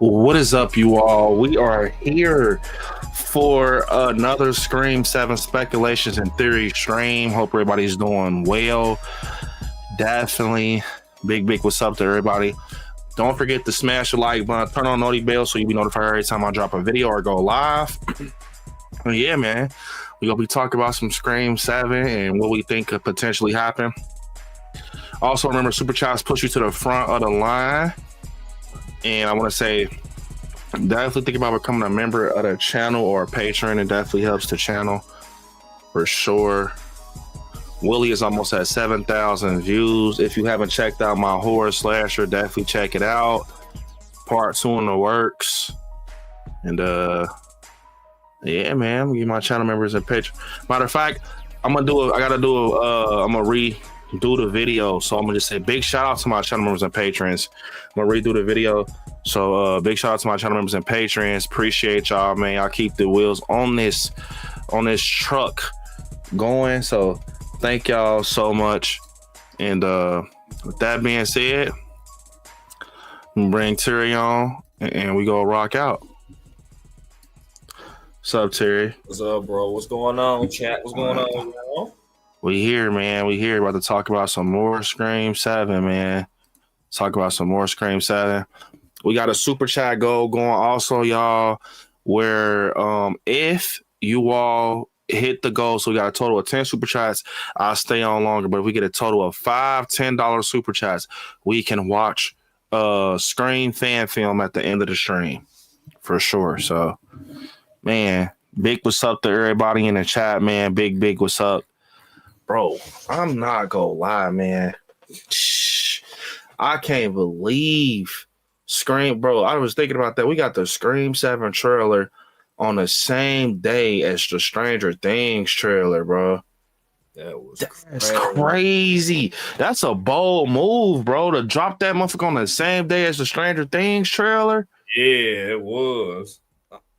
What is up, you all? We are here for another Scream 7 Speculations and Theory stream. Hope everybody's doing well. Definitely. Big what's up to everybody. Don't forget to smash the like button, turn on notification bell so you'll be notified every time I drop a video or go live. Yeah, man. We're going to be talking about some Scream 7 and what we think could potentially happen. Also, remember, Super Chats push you to the front of the line. And I want to say, definitely think about becoming a member of the channel or a patron. It definitely helps the channel for sure. Willie is almost at 7,000 views. If you haven't checked out my horror slasher, definitely check it out. Part 2 in the works. And yeah, man, give my channel members a picture. Matter of fact, I'm gonna redo the video. So I'm gonna just say big shout out to my channel members and patrons. I'm gonna redo the video. So big shout out to my channel members and patrons. Appreciate y'all, man. Y'all keep the wheels on this truck going. So thank y'all so much. And with that being said, I'm gonna bring Terry on and we go rock out. What's up, Terry? What's up, bro? What's going on, chat? What's going on, y'all? We here, man. We here about to talk about some more Scream 7, man. Talk about some more Scream 7. We got a super chat goal going also, y'all, where if you all hit the goal, so we got a total of 10 super chats, I'll stay on longer. But if we get a total of $5 $10 super chats, we can watch Scream fan film at the end of the stream for sure. So, man, big what's up to everybody in the chat, man. Big what's up. Bro, I'm not gonna lie, man. I can't believe Scream, bro. I was thinking about that. We got the Scream 7 trailer on the same day as the Stranger Things trailer, bro. That's crazy. That's a bold move, bro, to drop that motherfucker on the same day as the Stranger Things trailer. Yeah, it was.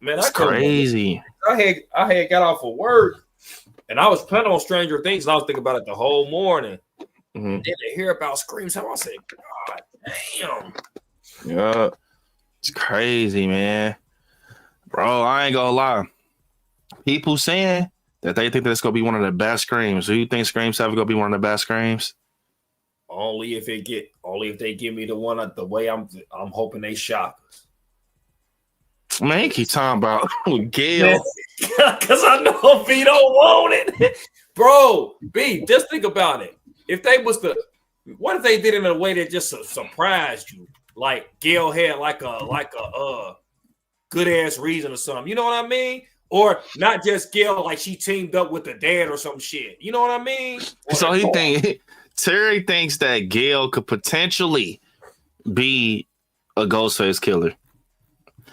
Man, that's crazy. I had got off of work. And I was planning on Stranger Things, and I was thinking about it the whole morning. Mm-hmm. And then to hear about Scream 7, I said, God damn. Yeah, it's crazy, man. Bro, I ain't gonna lie. People saying that they think that's gonna be one of the best Screams. Do you think Scream 7 gonna be one of the best Screams? Only if they give me the one the way I'm hoping they shock us. Man, he keep talking about Gail. Because I know B don't want it. Bro, B, just think about it. If they was what if they did it in a way that just surprised you? Like Gail had like a good ass reason or something. You know what I mean? Or not just Gail, like she teamed up with the dad or some shit. You know what I mean? So Terry thinks that Gail could potentially be a Ghostface killer.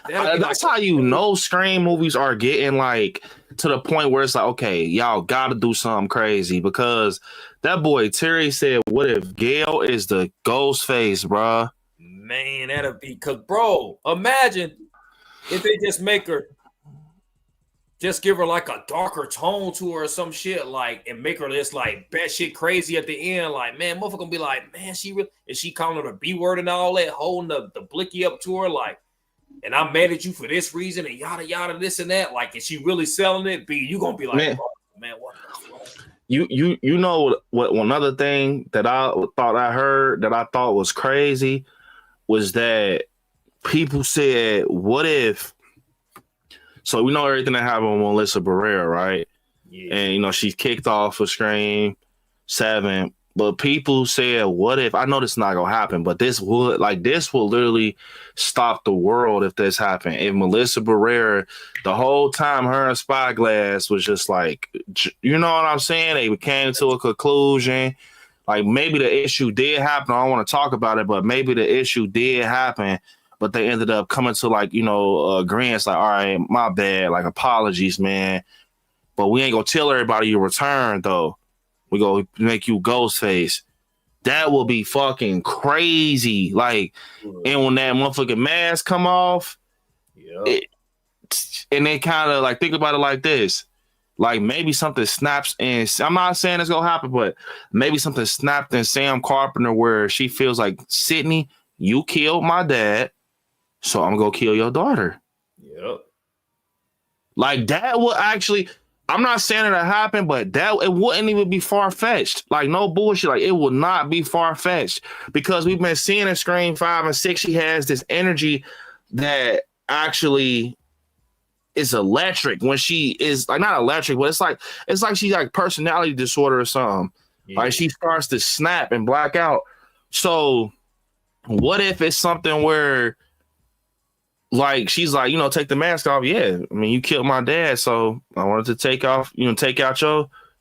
That's how you know Scream movies are getting like to the point where it's like, okay, y'all gotta do something crazy, because that boy Terry said, what if Gail is the Ghostface, bro? Man, that'd be, cause bro, imagine if they just give her like a darker tone to her or some shit, like, and make her this like batshit crazy at the end. Like, man, motherfucker gonna be like, man, is she calling her the B word and all that, holding the blicky up to her, like, and I'm mad at you for this reason and yada yada, this and that. Like, is she really selling it? B, you gonna be like, man, what the fuck? You know what? Another thing that I thought I heard that I thought was crazy was that people said, what if? So we know everything that happened with Melissa Barrera, right? Yeah. And she kicked off of Scream 7. But people said, what if, I know this is not going to happen, but this will literally stop the world if this happened. If Melissa Barrera, the whole time her and Spyglass was just like, you know what I'm saying? They came to a conclusion. Like, maybe the issue did happen. I don't want to talk about it, but maybe the issue did happen, but they ended up coming to agreeance, like, all right, my bad, like, apologies, man. But we ain't going to tell everybody you returned, though. We go make you Ghostface. That will be fucking crazy. Like, and when that motherfucking mask come off, and they kind of like think about it like this. Like, maybe something snaps in, I'm not saying it's gonna happen, but maybe something snapped in Sam Carpenter where she feels like, Sydney, you killed my dad. so I'm gonna go kill your daughter. Yep. Like that would actually. I'm not saying that happened, but that it wouldn't even be far fetched. Like no bullshit. Like it would not be far fetched because we've been seeing in Scream 5 and 6. She has this energy that actually is electric when she is like not electric, but it's like she's like personality disorder or something. Yeah. Like she starts to snap and black out. So what if it's something where like she's like, take the mask off. Yeah, I mean, you killed my dad, so I wanted to take out your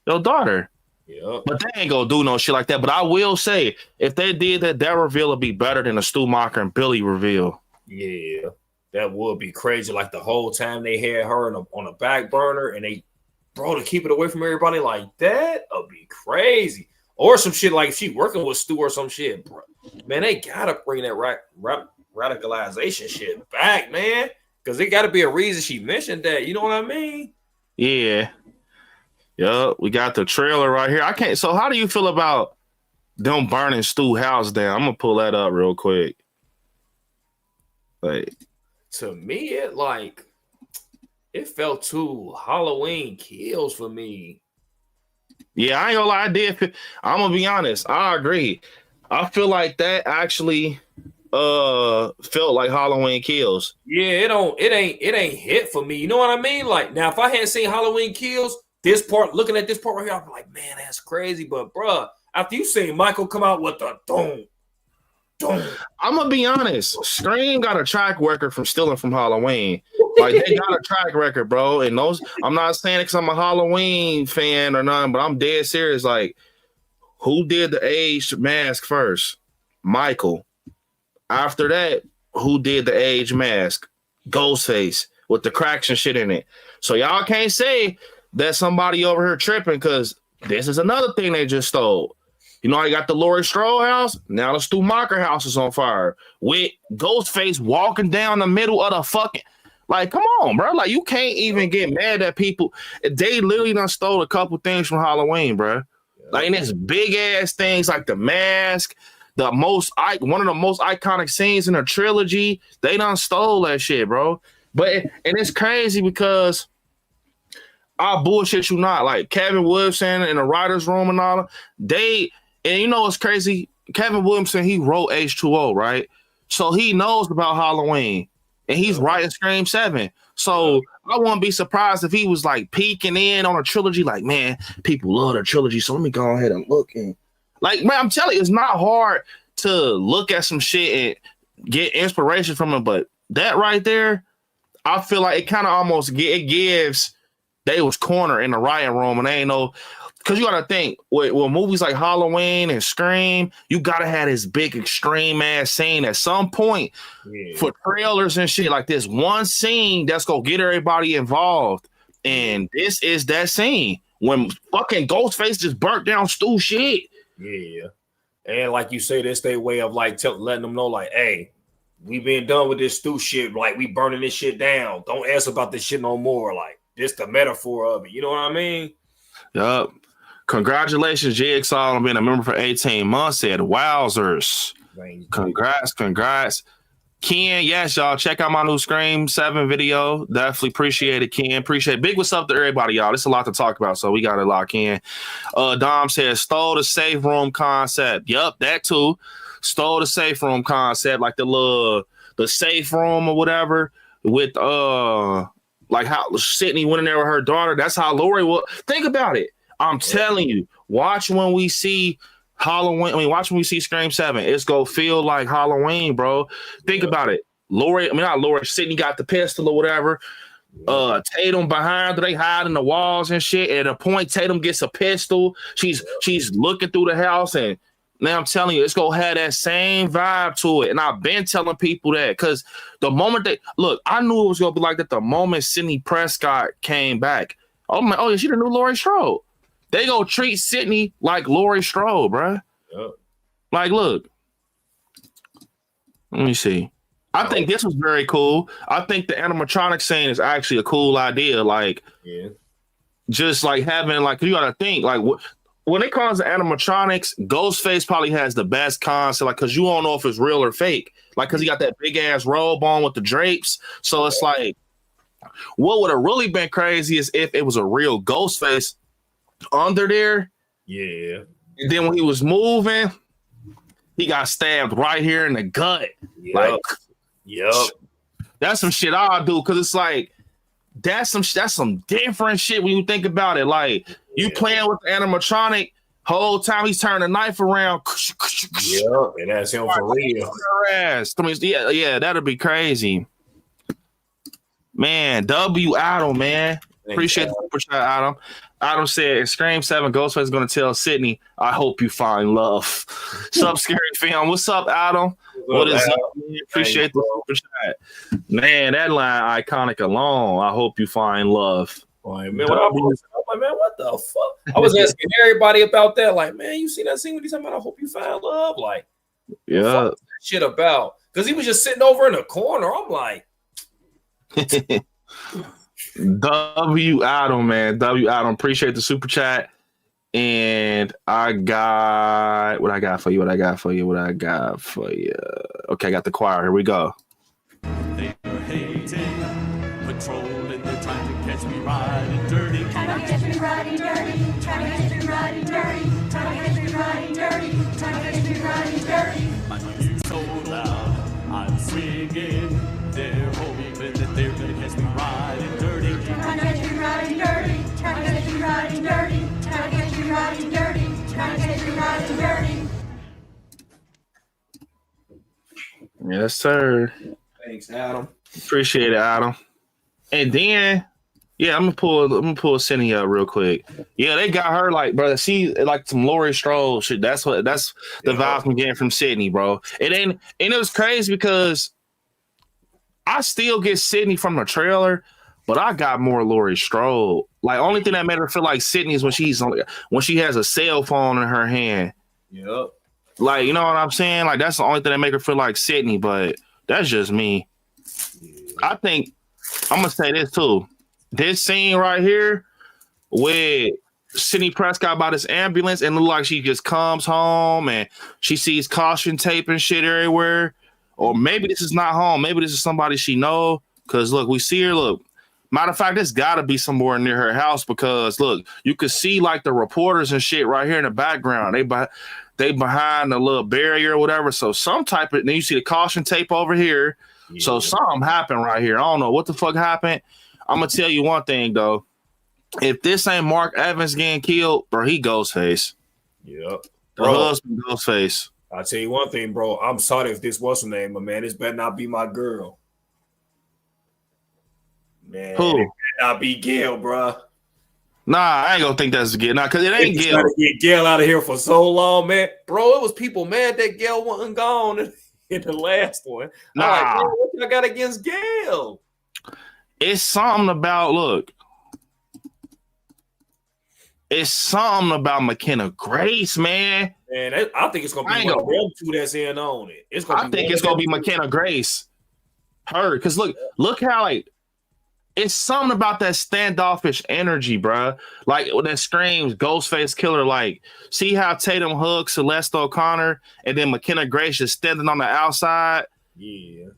daughter. Yeah, but they ain't gonna do no shit like that. But I will say, if they did that, that reveal would be better than the Stu Macher and Billy reveal. Yeah, that would be crazy. Like the whole time they had her on a back burner, and they, to keep it away from everybody like that would be crazy. Or some shit like she working with Stu or some shit, bro. Man, they gotta bring that radicalization shit back, man, because it got to be a reason she mentioned that. You know what I mean? Yeah. Yup. We got the trailer right here. I can't. So, how do you feel about them burning Stu's house down? I'm gonna pull that up real quick. Like, to me, it felt too Halloween Kills for me. Yeah, I ain't gonna lie. I did. I'm gonna be honest. I agree. I feel like that actually felt like Halloween Kills. Yeah, it ain't hit for me. You know what I mean? Like now, if I hadn't seen Halloween Kills, looking at this part right here, I'd be like, man, that's crazy. But bruh, after you seen Michael come out with the don't. I'm gonna be honest. Scream got a track record from stealing from Halloween. Like they got a track record, bro. And those, I'm not saying it because I'm a Halloween fan or nothing, but I'm dead serious. Like, who did the aged mask first? Michael. After that, who did the age mask? Ghostface with the cracks and shit in it. So y'all can't say that somebody over here tripping because this is another thing they just stole. You know, I got the Laurie Strode house. Now the Stu Macher house is on fire with Ghostface walking down the middle of the fucking. Like, come on, bro. Like, you can't even get mad at people. They literally done stole a couple things from Halloween, bro. Like, and it's big ass things like the mask. One of the most iconic scenes in a trilogy, they done stole that shit, bro. And it's crazy because I bullshit you not. Like Kevin Williamson in the writer's room and all, and you know what's crazy? Kevin Williamson, he wrote H2O, right? So he knows about Halloween and he's writing Scream 7. So I wouldn't be surprised if he was like peeking in on a trilogy, like, man, people love the trilogy, so let me go ahead and look. And like, man, I'm telling you, it's not hard to look at some shit and get inspiration from it. But that right there, I feel like it kind of almost it gives they was corner in the writing room, and they ain't know. Because you got to think, with movies like Halloween and Scream, you got to have this big extreme ass scene at some point for trailers and shit. Like this one scene that's going to get everybody involved. And this is that scene when fucking Ghostface just burnt down Stu shit. Yeah. And like you say, that's their way of like letting them know, like, hey, we been done with this Stu shit. Like, we burning this shit down. Don't ask about this shit no more. Like, just the metaphor of it. You know what I mean? Yup. Congratulations, Jigsaw, on being a member for 18 months. Said wowzers. Congrats. Ken, yes, y'all. Check out my new Scream 7 video. Definitely appreciate it, Ken. Appreciate it. Big what's up to everybody, y'all. There's a lot to talk about, so we got to lock in. Dom says, stole the safe room concept. Yup, that too. Stole the safe room concept, like the safe room or whatever with like how Sydney went in there with her daughter. That's how Laurie will think about it. I'm telling you, watch when we see Halloween. I mean, watch when we see Scream 7. It's gonna feel like Halloween, bro. Think about it. Not Laurie, Sydney got the pistol or whatever. Tatum behind her, they hide in the walls and shit. At a point, Tatum gets a pistol. She's looking through the house, and now I'm telling you, it's gonna have that same vibe to it. And I've been telling people that because the moment I knew it was gonna be like that the moment Sydney Prescott came back. Oh yeah, she the new Laurie Strode. They gonna treat Sydney like Laurie Strode, bro. Yep. Like, look. Let me see. I think this was very cool. I think the animatronic scene is actually a cool idea. Like, just like having, like, you gotta think, like, when it comes to animatronics, Ghostface probably has the best concept, like, because you don't know if it's real or fake. like because he got that big ass robe on with the drapes. So it's like, what would have really been crazy is if it was a real Ghostface under there. Yeah. And then when he was moving, he got stabbed right here in the gut. Yep. Like, yep. That's some shit I'll do because it's like that's some different shit when you think about it. Like you playing with the animatronic whole time he's turning the knife around. Yeah, and that's him for real. Ass. I mean, yeah, that'd be crazy. Man, W Adam, man. Appreciate the super chat, Adam. Adam said, in Scream 7, Ghostface is going to tell Sydney, I hope you find love. Sup, Scary Fam? What's up, Adam? What is up? Appreciate the super chat. Man, that line iconic alone. I hope you find love. Boy, man, I'm like, man, what the fuck? I was asking everybody about that. Like, man, you see that scene with he's talking about, I hope you find love? Like, yeah. What that shit about? Because he was just sitting over in the corner. I'm like, W Adam, man. W Adam. Appreciate the super chat. And I got what I got for you. Okay, I got the choir. Here we go. They were hating, patrolling, they're trying to catch me riding dirty. Trying to catch me riding dirty. Trying to catch me riding dirty. Trying to catch me riding dirty. Trying to catch me riding dirty. My music's so loud, I'm swinging. They're hoping that they're gonna catch me riding dirty. Trying to catch me riding dirty. Trying to catch me riding dirty. Trying to catch me riding dirty. Trying to catch me riding dirty. Yes, sir. thanks, Adam. Appreciate it, Adam. And then, yeah, I'm gonna pull Cindy up real quick. Yeah, they got her like, bro. See, like some Laurie Strode shit. That's the vibe I'm getting from Sydney, bro. And it was crazy because I still get Sydney from the trailer, but I got more Laurie Strode. Like, only thing that made her feel like Sydney is when she has a cell phone in her hand. Yep. Like, you know what I'm saying? Like, that's the only thing that make her feel like Sydney, but that's just me. I think I'm gonna say this too. This scene right here with Sydney Prescott by this ambulance and look like she just comes home and she sees caution tape and shit everywhere. Or maybe this is not home. Maybe this is somebody she know. Cause look, we see her. Look, matter of fact, this gotta be somewhere near her house because look, you could see like the reporters and shit right here in the background. They behind the little barrier or whatever. So some type of then you see the caution tape over here. Yeah. So something happened right here. I don't know what the fuck happened. I'm gonna tell you one thing though. If this ain't Mark Evans getting killed, bro, he Ghostface. Yep. The husband Ghostface. I'll tell you one thing, bro. I'm sorry if this was her name, but man, this better not be my girl. Man, who? It better not be Gail, bro. Nah, I ain't gonna think that's Gail. Nah, because it ain't Gail. Trying to get Gail out of here for so long, man. Bro, it was people mad that Gail wasn't gone in the last one. Nah. Like, man, what I got against Gail? It's something about, look. It's something about McKenna Grace, man. Man, I think it's gonna be one of them two that's in on it. I think it's gonna be McKenna Grace. Her, because look how like it's something about that standoffish energy, bro. Like when that screams Ghostface killer. Like, see how Tatum hugs Celeste O'Connor and then McKenna Grace just standing on the outside. Yeah.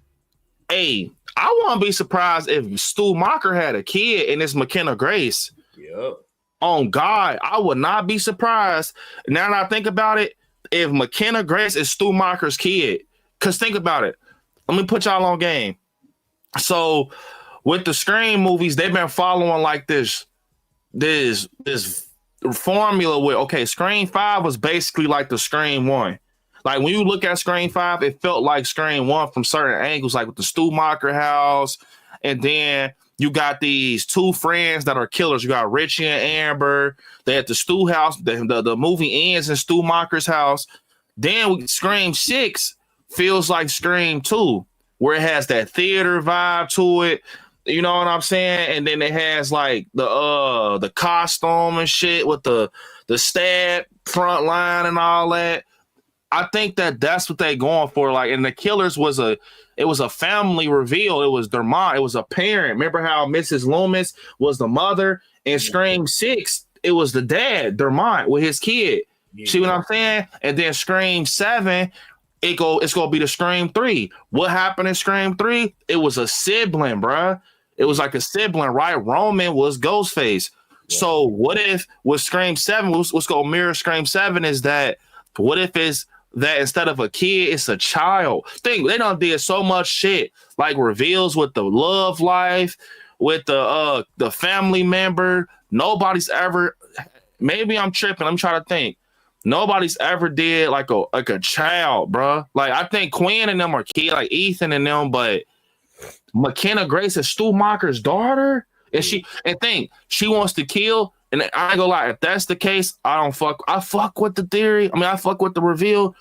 Hey, I wouldn't be surprised if Stu Macher had a kid and it's McKenna Grace. Yep. On God, I would not be surprised. Now that I think about it, if McKenna Grace is Stu Macher's kid, because think about it. Let me put y'all on game. So with the Scream movies, they've been following like this formula where, okay, Scream 5 was basically like the Scream 1. Like when you look at Scream 5, it felt like Scream 1 from certain angles, like with the Stu Macher house, and then you got these two friends that are killers. You got Richie and Amber. They at the Stu house. The movie ends in Stu Macher's house. Then Scream 6 feels like Scream 2, where it has that theater vibe to it. You know what I'm saying? And then it has like the costume and shit with the stab front line and all that. I think that's what they going for. Like, and the killers was a family reveal. It was their mom. It was a parent. Remember how Mrs. Loomis was the mother? In Scream 6, it was the dad, Dermont, with his kid. Yeah. See what I'm saying? And then Scream 7, it's gonna be the Scream 3. What happened in Scream 3? It was a sibling, bruh. It was like a sibling, right? Roman was Ghostface. So what if with Scream 7, what's gonna mirror Scream 7 is that what if it's that instead of a kid, it's a child? Think they done did so much shit, like reveals with the love life, with the family member. Nobody's ever, maybe I'm tripping. I'm trying to think. Nobody's ever did like a child, bro. Like I think Quinn and them are kids, like Ethan and them, but McKenna Grace is Stu Macher's daughter, and she wants to kill. And I ain't gonna lie, if that's the case, I fuck with the theory. I mean, I fuck with the reveal,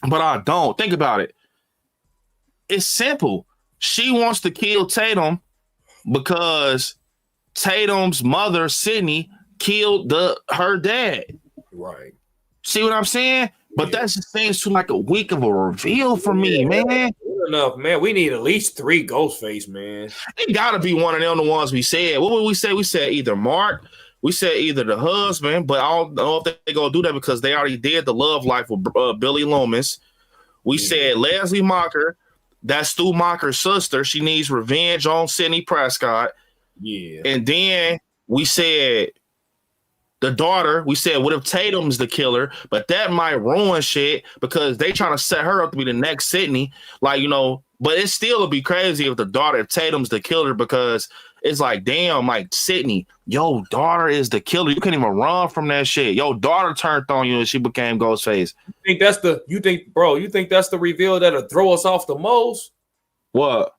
but I don't. Think about it. It's simple. She wants to kill Tatum because Tatum's mother, Sydney, killed her dad. Right. See what I'm saying? But that just seems too like a week of a reveal for me, man. Good enough, man. We need at least 3 Ghostface, man. It gotta be one of them, the ones we said. What would we say? We said either Mark, we said either the husband, but I don't know if they're gonna do that because they already did the love life with Billy Loomis. We said Leslie Macher, that's Stu Macher's sister. She needs revenge on Sidney Prescott. Yeah. And then we said the daughter, we said, what if Tatum's the killer? But that might ruin shit because they trying to set her up to be the next Sydney. Like, you know, but it still would be crazy if if Tatum's the killer because it's like, damn, like Sydney, your daughter is the killer. You can't even run from that shit. Your daughter turned on you and she became Ghostface. You think that's the reveal that'll throw us off the most? What?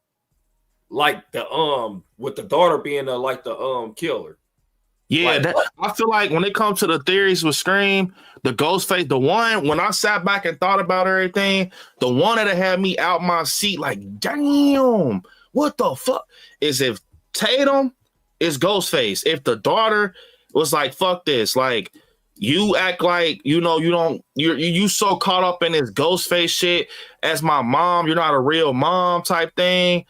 Like the with the daughter being the killer. Yeah, Like, I feel like when it comes to the theories with Scream, the Ghostface, the one, when I sat back and thought about everything, the one that had me out my seat, like, damn, what the fuck, is if Tatum is Ghostface. If the daughter was like, fuck this, like, you act like, you know, you so caught up in this Ghostface shit as my mom, you're not a real mom type thing.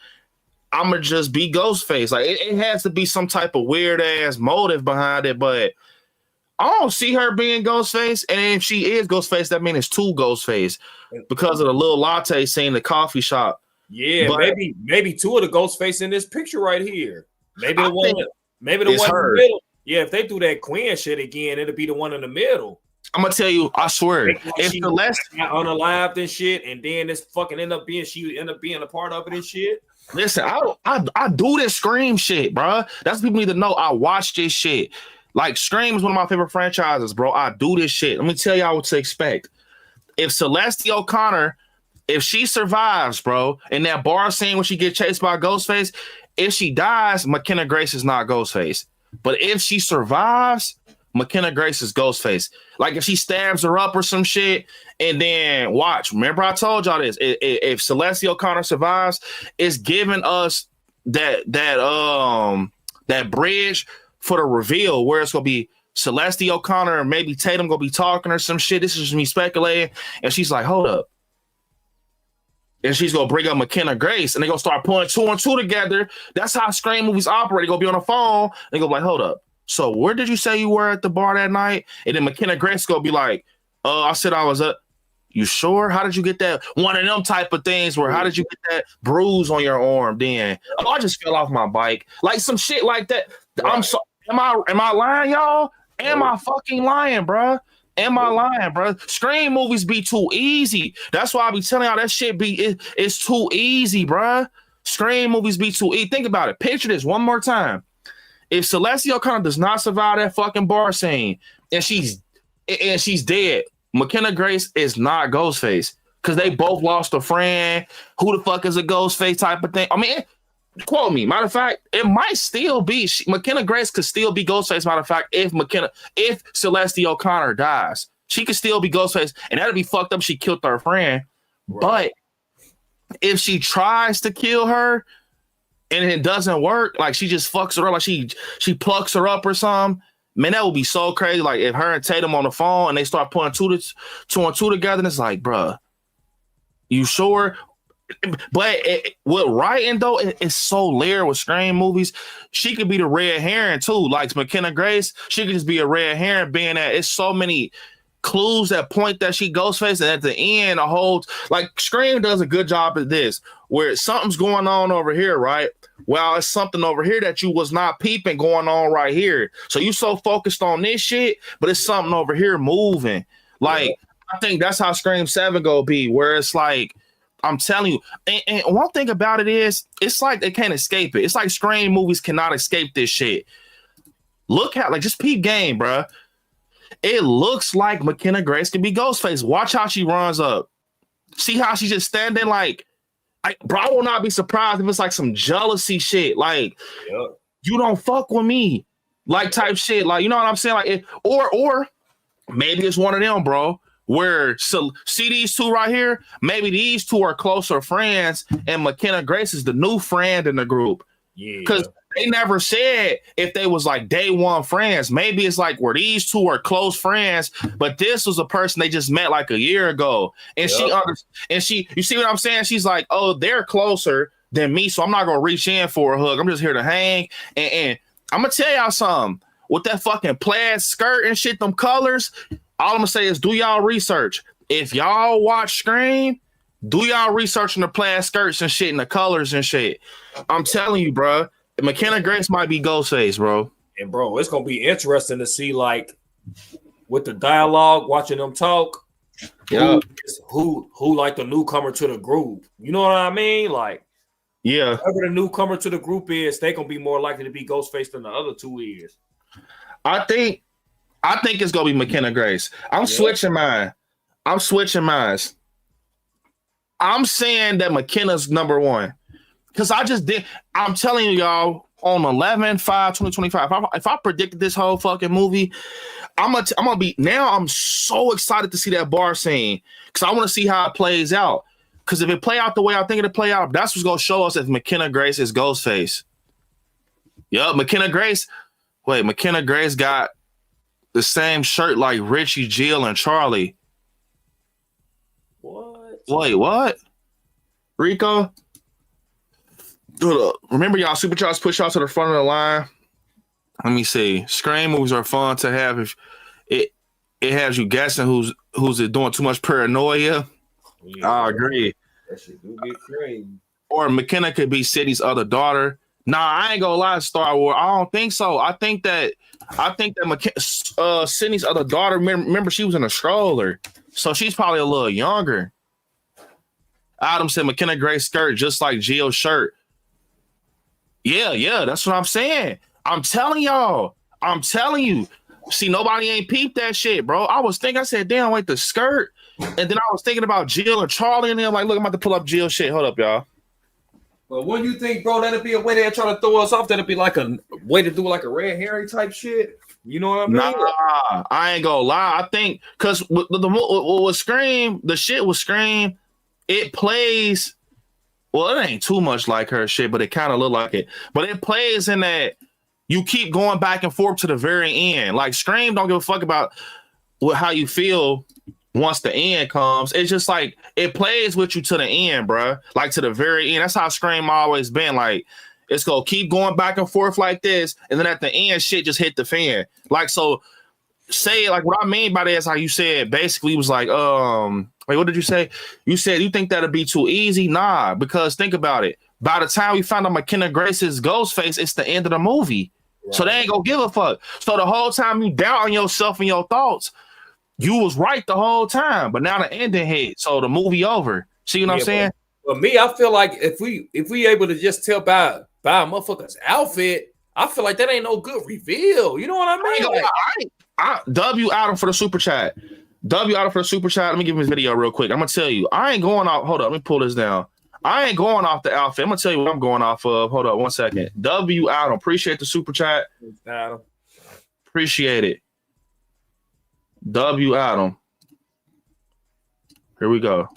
I'm gonna just be Ghostface. Like it has to be some type of weird ass motive behind it, but I don't see her being Ghostface. And if she is Ghostface, that means it's 2 Ghostface because of the little latte scene in the coffee shop. Yeah, but maybe 2 of the Ghostface in this picture right here. Maybe the one in the middle. Yeah, if they do that Quinn shit again, it'll be the one in the middle. I'm gonna tell you, I swear, if the less unalived and shit, and then this fucking end up being a part of it and shit. Listen, I do this Scream shit, bro. That's what people need to know. I watch this shit. Like Scream is one of my favorite franchises, bro. I do this shit. Let me tell y'all what to expect. If Celeste O'Connor, if she survives, bro, in that bar scene when she gets chased by Ghostface, if she dies, McKenna Grace is not Ghostface. But if she survives, McKenna Grace is Ghostface. Like if she stabs her up or some shit, and then watch. Remember, I told y'all this. If Celeste O'Connor survives, it's giving us that bridge for the reveal where it's gonna be Celeste O'Connor and maybe Tatum gonna be talking or some shit. This is just me speculating, and she's like, "Hold up." And she's gonna bring up McKenna Grace, and they're gonna start putting 2 and 2 together. That's how Scream movies operate. They're gonna be on the phone, and go like, "Hold up. So where did you say you were at the bar that night?" And then McKenna Grace gonna be like, I said I was at. You sure? How did you get that? One of them type of things where how did you get that bruise on your arm then? Oh, I just fell off my bike. Like some shit like that. Right. I'm so am I lying, y'all? Am I fucking lying, bro? Am I lying, bro? Scream movies be too easy. That's why I be telling y'all that shit it's too easy, bro. Scream movies be too easy. Think about it. Picture this one more time. If Celeste O'Connor does not survive that fucking bar scene and she's dead, McKenna Grace is not Ghostface because they both lost a friend. Who the fuck is a Ghostface type of thing? I mean, quote me. Matter of fact, it might still be McKenna Grace could still be Ghostface. Matter of fact, if Celeste O'Connor dies, she could still be Ghostface, and that'd be fucked up. She killed her friend, right. But if she tries to kill her and it doesn't work, like she just fucks her up, like she plucks her up or something. Man, that would be so crazy. Like if her and Tatum on the phone and they start putting 2 and 2 together, and it's like, bruh, you sure? But with writing though, it's so layered with Scream movies. She could be the red herring too. Like McKenna Grace, she could just be a red herring, being that it's so many clues that point that she Ghostface, and at the end, a whole like Scream does a good job at this, where something's going on over here, right? Well, it's something over here that you was not peeping going on right here. So you so focused on this shit, but it's something over here moving. Like I think that's how Scream 7 go be, where it's like I'm telling you, and one thing about it is, it's like they can't escape it. It's like Scream movies cannot escape this shit. Look how, like, just peep game, bro. It looks like McKenna Grace can be Ghostface. Watch how she runs up. See how she just standing like, bro, I will not be surprised if it's like some jealousy shit. Like, you don't fuck with me, like type shit. Like, you know what I'm saying? Like, or maybe it's one of them, bro. Where see these two right here? Maybe these two are closer friends, and McKenna Grace is the new friend in the group. Yeah, because they never said if they was like day one friends. Maybe it's like where these two are close friends, but this was a person they just met like a year ago, and she, you see what I'm saying? She's like, oh, they're closer than me, so I'm not gonna reach in for a hug. I'm just here to hang, and I'm gonna tell y'all something. With that fucking plaid skirt and shit, them colors. All I'm gonna say is do y'all research. If y'all watch Scream, do y'all research on the plaid skirts and shit and the colors and shit. I'm telling you, bro, McKenna Grace might be Ghostface, bro. And bro, it's gonna be interesting to see, like, with the dialogue, watching them talk, who like the newcomer to the group. You know what I mean? Like, yeah, whoever the newcomer to the group is, they gonna be more likely to be Ghostface than the other two is. I think it's gonna be McKenna Grace. I'm switching mine. I'm saying that McKenna's number one. Because I just did. I'm telling you, y'all, on 11/5/2025, if I predicted this whole fucking movie, I'm gonna be. Now I'm so excited to see that bar scene because I want to see how it plays out. Because if it play out the way I think it'll play out, that's what's gonna show us if McKenna Grace is Ghostface. Yup, McKenna Grace. Wait, McKenna Grace got the same shirt like Richie, Jill, and Charlie. What? Wait, what? Rico? Remember y'all supercharged push y'all to the front of the line? Let me see. Scream movies are fun to have if it has you guessing who's doing too much paranoia. Yeah, I agree. That shit do get crazy. Or McKenna could be Sidney's other daughter. Nah, I ain't gonna lie, Star Wars. I don't think so. I think that Sidney's other daughter, remember she was in a stroller. So she's probably a little younger. Adam said McKenna Grace skirt just like Jill's shirt. Yeah, that's what I'm saying. I'm telling y'all. I'm telling you. See, nobody ain't peeped that shit, bro. I said, damn, wait, the skirt. And then I was thinking about Jill and Charlie, and then I'm like, look, I'm about to pull up Jill's shit. Hold up, y'all. But when you think, bro, that'd be a way they're trying to throw us off, that'd be like a way to do like a Red Harry type shit. You know what I mean? Nah, I ain't gonna lie. I think because with Scream, the shit with Scream, it plays. Well, it ain't too much like her shit, but it kind of look like it. But it plays in that you keep going back and forth to the very end. Like Scream don't give a fuck about how you feel once the end comes. It's just like it plays with you to the end, bro. Like to the very end. That's how Scream always been. Like it's gonna keep going back and forth like this, and then at the end, shit just hit the fan. Like so, say like what I mean by that is how you said basically was like wait, what did you say? You said you think that'd be too easy? Nah, because think about it. By the time we found out McKenna Grace's Ghostface, it's the end of the movie. Right. So they ain't gonna give a fuck. So the whole time you doubting yourself and your thoughts, you was right the whole time. But now the ending hit, so the movie over. See what I'm saying? But me, I feel like if we able to just tell by a motherfucker's outfit, I feel like that ain't no good reveal. You know what I mean? W Adam for the super chat. W Adam for the super chat. Let me give him his video real quick. I'm gonna tell you, I ain't going off. Hold up, let me pull this down. I ain't going off the outfit. I'm gonna tell you what I'm going off of. Hold up 1 second. W Adam, appreciate the super chat. Adam. Appreciate it. W Adam. Here we go.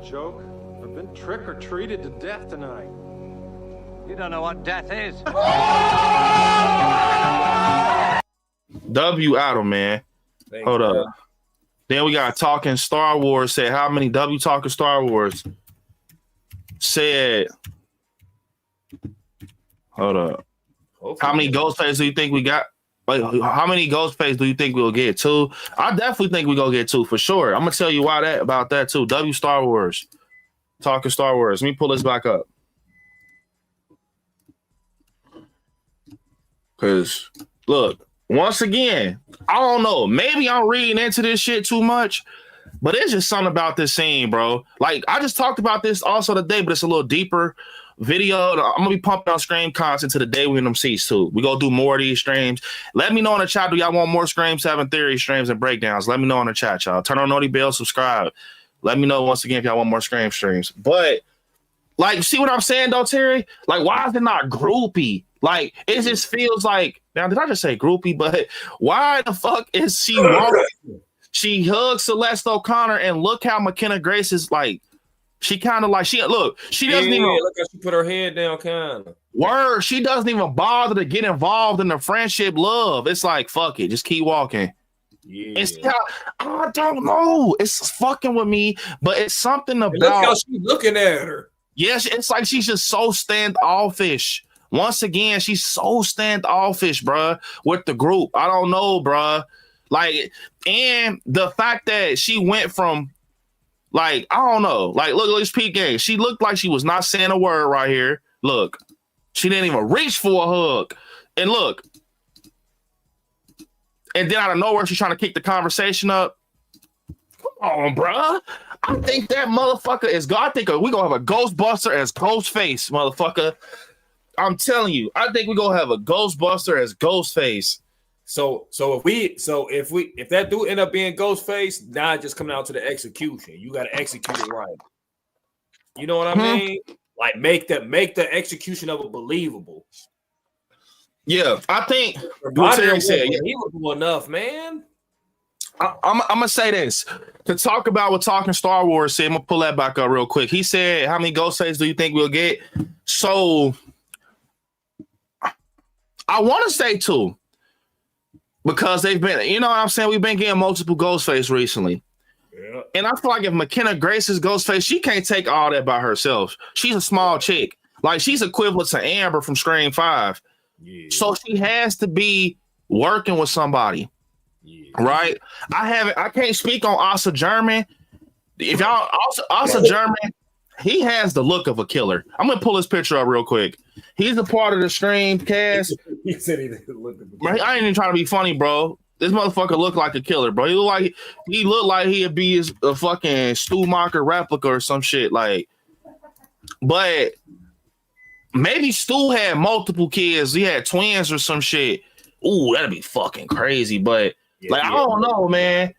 Joke. I've been trick or treated to death tonight. You don't know what death is. W Adam, man. Thanks, hold up. Man. Then we got Talking Star Wars. Said how many W Talking Star Wars? Said, hold up. Hopefully. How many Ghostface do you think we got? Like, how many Ghostface do you think we'll get? 2? I definitely think we're gonna get 2 for sure. I'm gonna tell you why about that too. W Star Wars. Talking Star Wars. Let me pull this back up. Cause look, once again, I don't know. Maybe I'm reading into this shit too much, but it's just something about this scene, bro. Like, I just talked about this also today, but it's a little deeper video. I'm gonna be pumping out Scream content to the day we in them seats too. We gonna do more of these streams. Let me know in the chat. Do y'all want more Scream 7 theory streams and breakdowns? Let me know in the chat, y'all. Turn on noty bell, subscribe. Let me know once again if y'all want more Scream streams. But like, see what I'm saying though, Terry? Like, why is it not groupie? Like, it just feels like, now did I just say groupie? But why the fuck is she walking? She hugs Celeste O'Connor, and look how McKenna Grace is like. She kind of like, she doesn't even look how she put her head down, kind of. Word, she doesn't even bother to get involved in the friendship love. It's like, fuck it, just keep walking. Yeah. It's I don't know. It's fucking with me, but it's something about. And look how she's looking at her. Yes, it's like she's just so standoffish. Once again, she's so standoffish, bruh, with the group. I don't know, bruh. Like, and the fact that she went from, like, I don't know. Like, look at this Pete Gang. She looked like she was not saying a word right here. Look, she didn't even reach for a hug. And look, and then out of nowhere, she's trying to kick the conversation up. Come on, bruh. I think that motherfucker is God. I think we're going to have a Ghostbuster as Ghostface, motherfucker. I'm telling you, I think we're going to have a Ghostbuster as Ghostface. So if that do end up being Ghostface, now it's just coming out to the execution. You got to execute it right. You know what I mean? Like, make the execution of it believable. Yeah, I think what Terry said, believable enough, man. I'm gonna say this to talk about what Talking Star Wars said. I'm gonna pull that back up real quick. He said, "How many Ghostfaces do you think we'll get?" So I want to say 2 because they've been, you know what I'm saying. We've been getting multiple Ghostface recently, yeah. And I feel like if McKenna Grace's Ghostface, she can't take all that by herself. She's a small chick, like she's equivalent to Amber from Scream 5, yeah. So she has to be working with somebody. Yeah. Right, I can't speak on Asa German. If y'all Asa German, he has the look of a killer. I'm gonna pull his picture up real quick. He's a part of the Scream cast. He said he didn't look at the I ain't even trying to be funny, bro. This motherfucker looked like a killer, bro. He looked like he'd be a fucking Stu Mocker replica or some shit. Like, but maybe Stu had multiple kids. He had twins or some shit. Ooh, that'd be fucking crazy, but. Like, I don't know, man.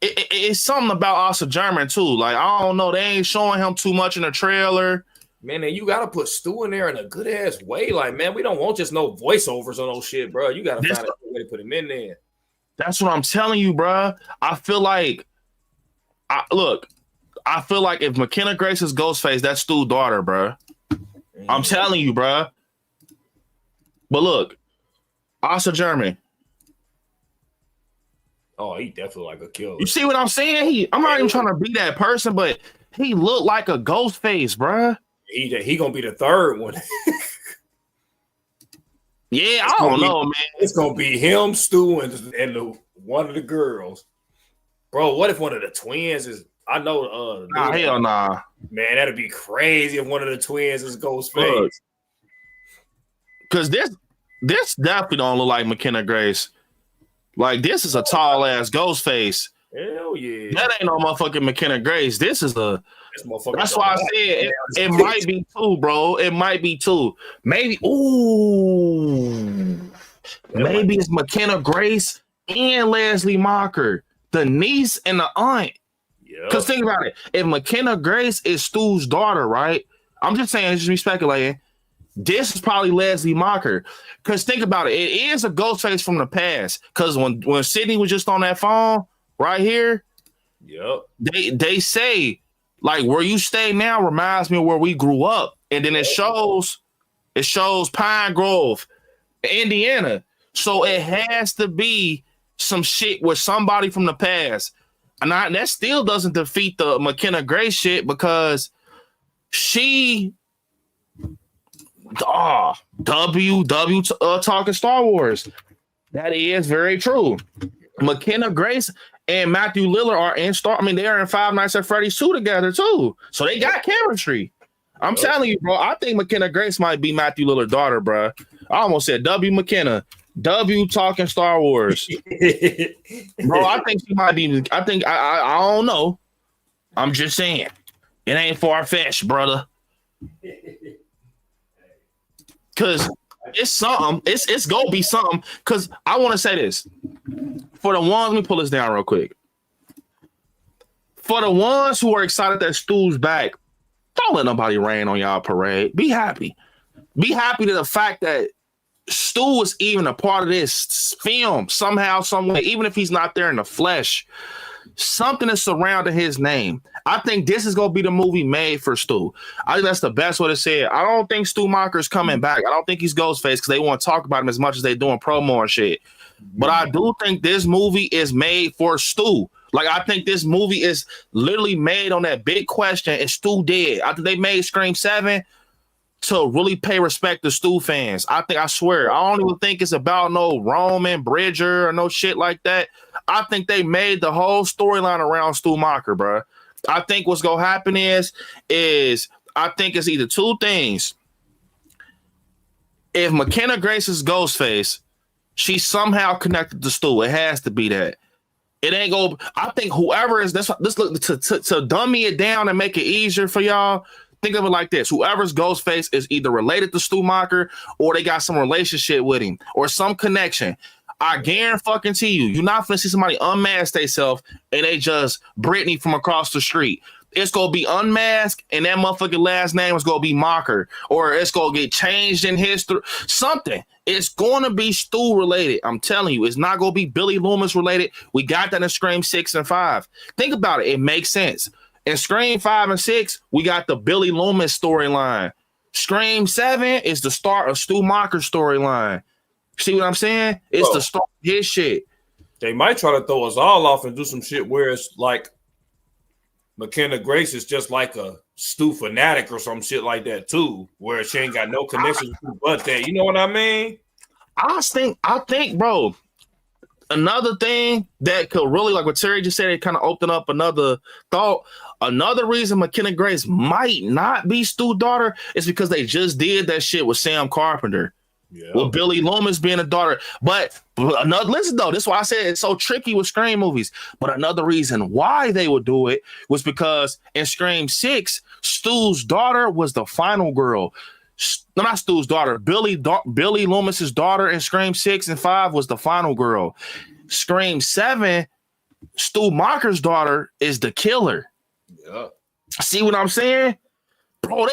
It's something about Asa German, too. Like, I don't know. They ain't showing him too much in the trailer. Man, and you got to put Stu in there in a good-ass way. Like, man, we don't want just no voiceovers on those shit, bro. You got to find a way to put him in there. That's what I'm telling you, bro. I feel like, I feel like if McKenna Grace is Ghostface, that's Stu's daughter, bro. I'm telling you, bro. But look, Asa German. Oh, he definitely like a killer. You see what I'm saying? I'm not even trying to be that person, but he looked like a ghost face, bruh. He gonna be the third one. Yeah, I don't know, man. It's gonna be him, Stu, and one of the girls. Bro, what if one of the twins is? I know. Hell nah. Man, that'd be crazy if one of the twins is Ghostface. Because this definitely don't look like McKenna Grace. Like, this is a tall ass ghost face. Hell yeah. That ain't no motherfucking McKenna Grace. That's why I said it might be 2, bro. It might be 2. Maybe, maybe it's McKenna Grace and Leslie Mocker, the niece and the aunt. Because think about it. If McKenna Grace is Stu's daughter, right? I'm just saying, just be speculating. This is probably Leslie Mocker. Because think about it. It is a ghost face from the past. Because when Sydney was just on that phone right here, they say, like, where you stay now reminds me of where we grew up. And then it shows Pine Grove, Indiana. So it has to be some shit with somebody from the past. And that still doesn't defeat the McKenna Grace shit because she... Talking Star Wars. That is very true. McKenna Grace and Matthew Lillard are in Star. I mean, they are in Five Nights at Freddy's 2 together too. So they got chemistry. I'm telling you, bro. I think McKenna Grace might be Matthew Lillard's daughter, bro. I almost said W McKenna. W talking Star Wars. Bro, I think she might be. I don't know. I'm just saying. It ain't far-fetched, brother. Cause it's something. It's gonna be something. Cause I want to say this. For the ones, let me pull this down real quick. For the ones who are excited that Stu's back, don't let nobody rain on y'all parade. Be happy. Be happy to the fact that Stu is even a part of this film somehow, some way, even if he's not there in the flesh. Something is surrounding his name. I think this is going to be the movie made for Stu. I think that's the best way to say it. I don't think Stu Macher's coming back. I don't think he's Ghostface because they want to talk about him as much as they doing promo and shit. But I do think this movie is made for Stu. Like, I think this movie is literally made on that big question, is Stu dead? I think they made Scream 7 to really pay respect to Stu fans. I swear, I don't even think it's about no Roman Bridger or no shit like that. I think they made the whole storyline around Stu Macher, bro. I think what's gonna happen is I think it's either two things. If McKenna Grace is Ghostface, she's somehow connected to Stu. It has to be that. It ain't go. I think whoever is this look to dummy it down and make it easier for y'all. Think of it like this: whoever's Ghostface is either related to Stu Macher or they got some relationship with him or some connection. I guarantee you, you're not gonna see somebody unmask themselves and they just Brittany from across the street. It's gonna be unmasked and that motherfucking last name is gonna be Macher, or it's gonna get changed in history. Something. It's gonna be Stu related. I'm telling you, it's not gonna be Billy Loomis related. We got that in Scream 6 and 5. Think about it. It makes sense. In Scream 5 and 6, we got the Billy Loomis storyline. Scream 7 is the start of Stu Macher's storyline. See what I'm saying? It's the start of his shit. They might try to throw us all off and do some shit where it's like McKenna Grace is just like a Stu fanatic or some shit like that too, where she ain't got no connection but that. You know what I mean? I think, bro, another thing that could really, like what Terry just said, it kind of opened up another thought. Another reason McKenna Grace might not be Stu's daughter is because they just did that shit with Sam Carpenter. Yeah. With Billy Loomis being a daughter. But another, listen though, this is why I said it's so tricky with Scream movies. But another reason why they would do it was because in Scream 6, Stu's daughter was the final girl. No, not Stu's daughter. Billy Loomis's daughter in Scream 6 and 5 was the final girl. Scream 7, Stu Macher's daughter is the killer. Yeah. See what I'm saying? Bro,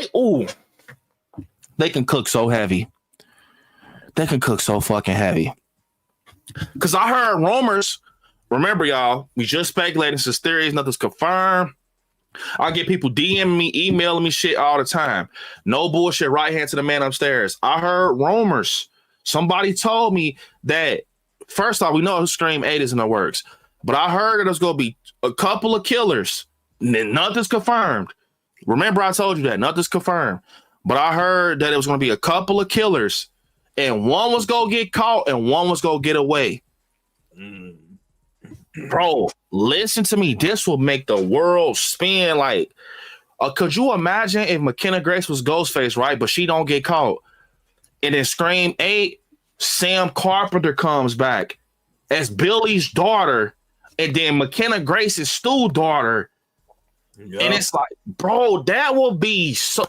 they can cook so heavy. They can cook so fucking heavy. Because I heard rumors. Remember, y'all, we just speculating since theories, nothing's confirmed. I get people DMing me, emailing me shit all the time. No bullshit, right hand to the man upstairs. I heard rumors. Somebody told me that, first off, we know Scream 8 is in the works. But I heard that there's going to be a couple of killers. Nothing's confirmed. Remember, I told you that. Nothing's confirmed. But I heard that it was going to be a couple of killers. And one was going to get caught and one was going to get away. Bro, listen to me. This will make the world spin. Like, could you imagine if McKenna Grace was Ghostface, right? But she don't get caught. And in Scream 8, Sam Carpenter comes back as Billy's daughter. And then McKenna Grace is Stu's daughter. Yep. And it's like, bro, that will be so...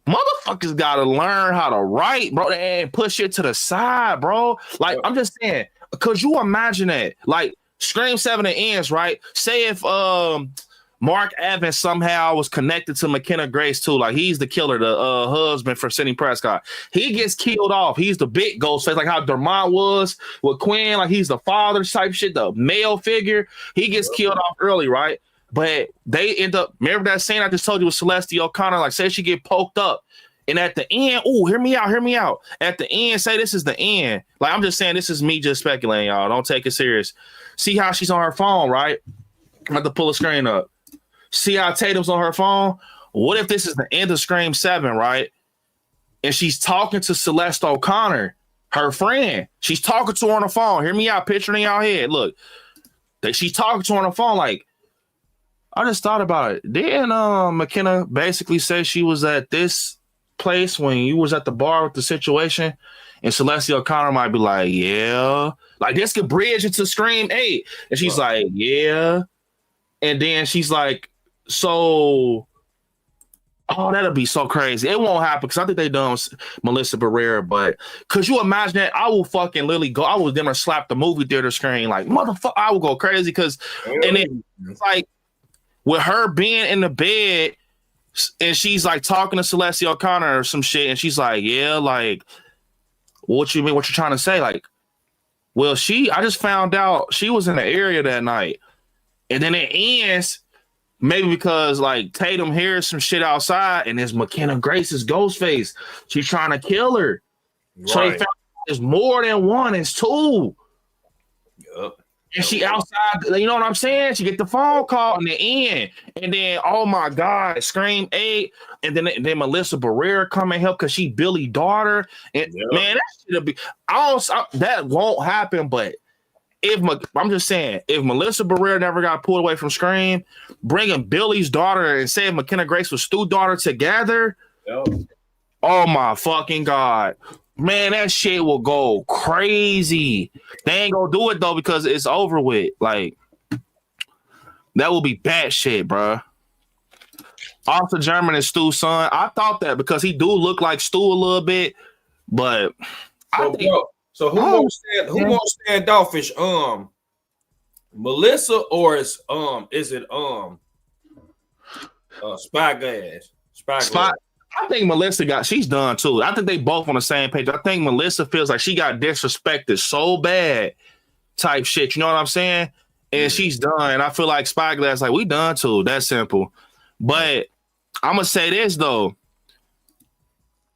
Motherfuckers gotta learn how to write, bro, and push it to the side, bro. Like, I'm just saying, could you imagine that? Like, Scream 7 ends, right? Say if Mark Evans somehow was connected to McKenna Grace too, like he's the killer, the husband for Sidney Prescott. He gets killed off. He's the big Ghostface, like how Dermont was with Quinn, like he's the father type shit, the male figure. He gets killed off early, right? But they end up, remember that scene I just told you with Celeste O'Connor, like say she get poked up. And at the end, hear me out. At the end, say this is the end. Like I'm just saying, this is me just speculating, y'all. Don't take it serious. See how she's on her phone, right? I'm about to pull the screen up. See how Tatum's on her phone? What if this is the end of Scream 7, right? And she's talking to Celeste O'Connor Her friend, she's talking to her on the phone. Hear me out, picture in y'all head. Look, that she's talking to her on the phone. Like, I just thought about it. Didn't McKenna basically say she was at this place when you was at the bar with the situation? And Celestia O'Connor might be like, yeah. Like, this could bridge into Scream 8. And she's like, yeah. And then she's like, so... Oh, that'll be so crazy. It won't happen because I think they done Melissa Barrera, but could you imagine that? I will fucking literally go. I will then slap the movie theater screen like, motherfucker, I will go crazy because, and then it's like with her being in the bed and she's like talking to Celestia O'Connor or some shit, and she's like, yeah, like, what you mean? What you trying to say? Like, well, I just found out she was in the area that night, and then it ends. Maybe because like Tatum hears some shit outside and it's McKenna Grace's Ghostface. She's trying to kill her. Right. So they found there's more than one, it's two. Yep. And she outside, you know what I'm saying? She get the phone call in the end. And then, oh my God, Scream 8. And then Melissa Barrera come and help because she Billy's daughter. And man, that shit'll be that won't happen, but I'm just saying, if Melissa Barrera never got pulled away from Scream, bringing Billy's daughter and saying McKenna Grace was Stu's daughter together, oh my fucking God. Man, that shit will go crazy. They ain't gonna do it though because it's over with. Like, that will be bad shit, bro. Arthur German is Stu's son. I thought that because he do look like Stu a little bit, but So who won't standoffish? Melissa or is it Spyglass? Spyglass. I think Melissa she's done too. I think they both on the same page. I think Melissa feels like she got disrespected so bad, type shit. You know what I'm saying? And she's done. I feel like Spyglass like we done too. That's simple. But I'm gonna say this though.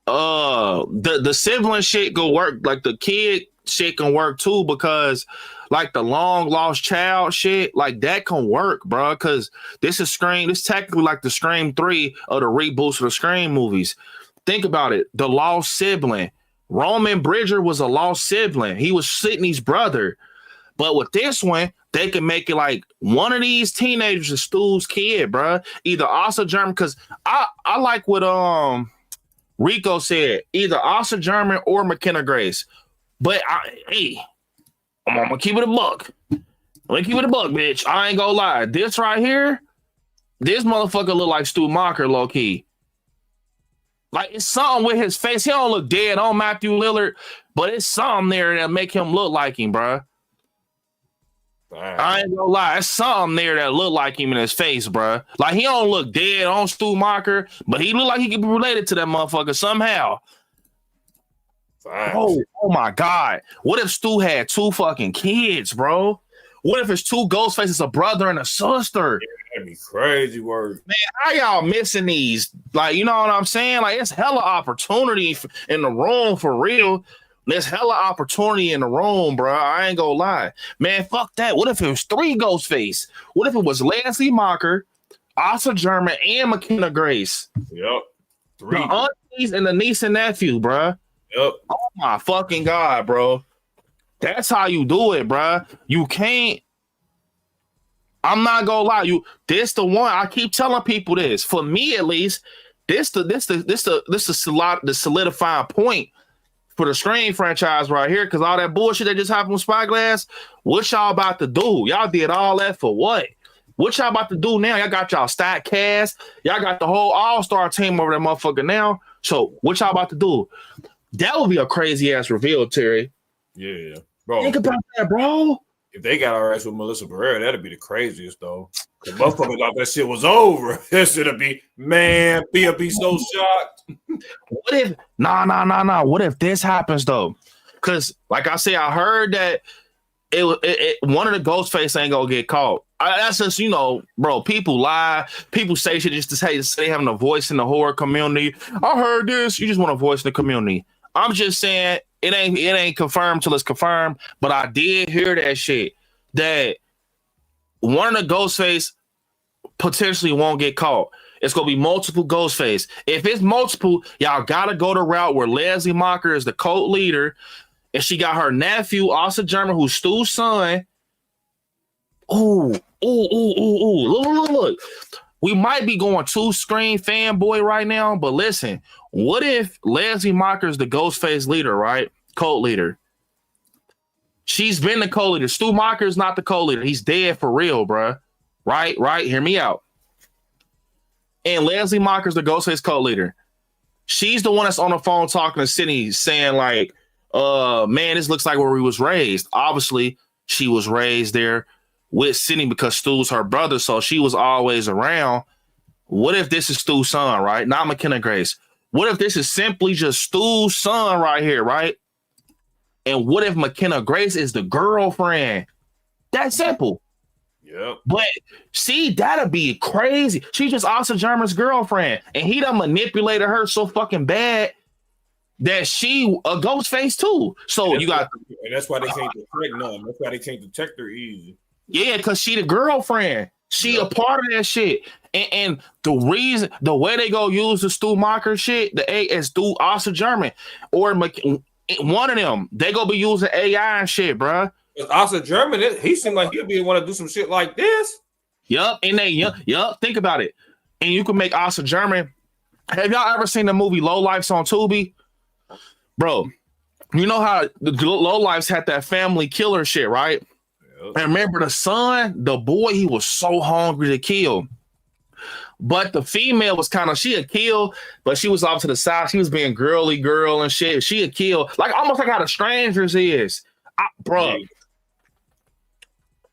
The sibling shit go work, like the kid shit can work too, because like the long lost child shit, like that can work, bro. Because this is technically like the Scream 3 of the reboots of the Scream movies. Think about it. The lost sibling. Roman Bridger was a lost sibling. He was Sydney's brother. But with this one, they can make it like one of these teenagers is Stu's kid, bro. Either Asa German, because I like what Rico said, either Asa German or McKenna Grace. But I'm gonna keep it a buck. Bitch. I ain't gonna lie. This right here, this motherfucker look like Stu Macher, low key. Like, it's something with his face. He don't look dead on Matthew Lillard, but it's something there that make him look like him, bro. I ain't gonna lie, it's something there that look like him in his face, bro. Like, he don't look dead on Stu Macher, but he look like he could be related to that motherfucker somehow. Oh my God. What if Stu had two fucking kids, bro? What if it's two Ghostfaces, a brother and a sister? That'd be crazy word. Man, how y'all missing these? Like, you know what I'm saying? Like, it's hella opportunity in the room for real. There's hella opportunity in the room, bro. I ain't gonna lie. Man, fuck that. What if it was three Ghostface? What if it was Leslie Macher, Asa German, and McKenna Grace? Yep. Three. The aunties and the niece and nephew, bro. Yep. Oh my fucking God, bro. That's how you do it, bro. You can't. I'm not gonna lie. This the one. I keep telling people this. For me, at least, this the solidifying point for the Scream franchise right here, because all that bullshit that just happened with Spyglass, what y'all about to do? Y'all did all that for what? What y'all about to do now? Y'all got y'all stat cast. Y'all got the whole all-star team over that motherfucker now. So what y'all about to do? That would be a crazy-ass reveal, Terry. Yeah, bro. Think about that, bro. If they got our ass with Melissa Barrera, that'd be the craziest, though. The motherfucker thought that shit was over. That shit'd be, man, be so shocked. What if, nah. What if this happens, though? Because, like I said, I heard that one of the Ghostface ain't gonna get caught. That's just, you know, bro, people lie. People say shit just to say having a voice in the horror community. I heard this. You just want a voice in the community. I'm just saying it ain't confirmed till it's confirmed. But I did hear that shit, that one of the Ghostface potentially won't get caught. It's gonna be multiple Ghostface. If it's multiple, y'all gotta go the route where Leslie Macher is the cult leader, and she got her nephew, Asa German, who's Stu's son. Ooh. Look. We might be going too Scream fanboy right now, but listen, what if Leslie Mocker's the Ghostface leader, right? Cult leader. She's been the cult leader. Stu Mocker's not the cult leader. He's dead for real, bruh. Right? Hear me out. And Leslie Mocker's the Ghostface cult leader. She's the one that's on the phone talking to Sydney saying like, man, this looks like where we was raised. Obviously, she was raised there with Sydney because Stu's her brother, so she was always around. What if this is Stu's son, right? Not McKenna Grace. What if this is simply just Stu's son right here, right? And what if McKenna Grace is the girlfriend? That's simple. Yep. But see, that'd be crazy. She's just Asa German's girlfriend, and he done manipulated her so fucking bad that she a ghost face too. So and you got, and that's why they can't detect none. That's why they can't detect her easy. Yeah, because she the girlfriend. She a part of that shit. And the reason, the way they go use the Stu Mocker shit, the A is Stu Asa German or one of them. They go be using AI and shit, bruh. Asa German, he seemed like he'd be want to do some shit like this. Yup, and think about it. And you can make Asa German. Have y'all ever seen the movie Low Lifes on Tubi? Bro, you know how the Low Lifes had that family killer shit, right? Yep. And remember the son, the boy, he was so hungry to kill. But the female was kind of, she had killed, but she was off to the side. She was being girly girl and shit. She had killed, like almost like how the Strangers is. Bro.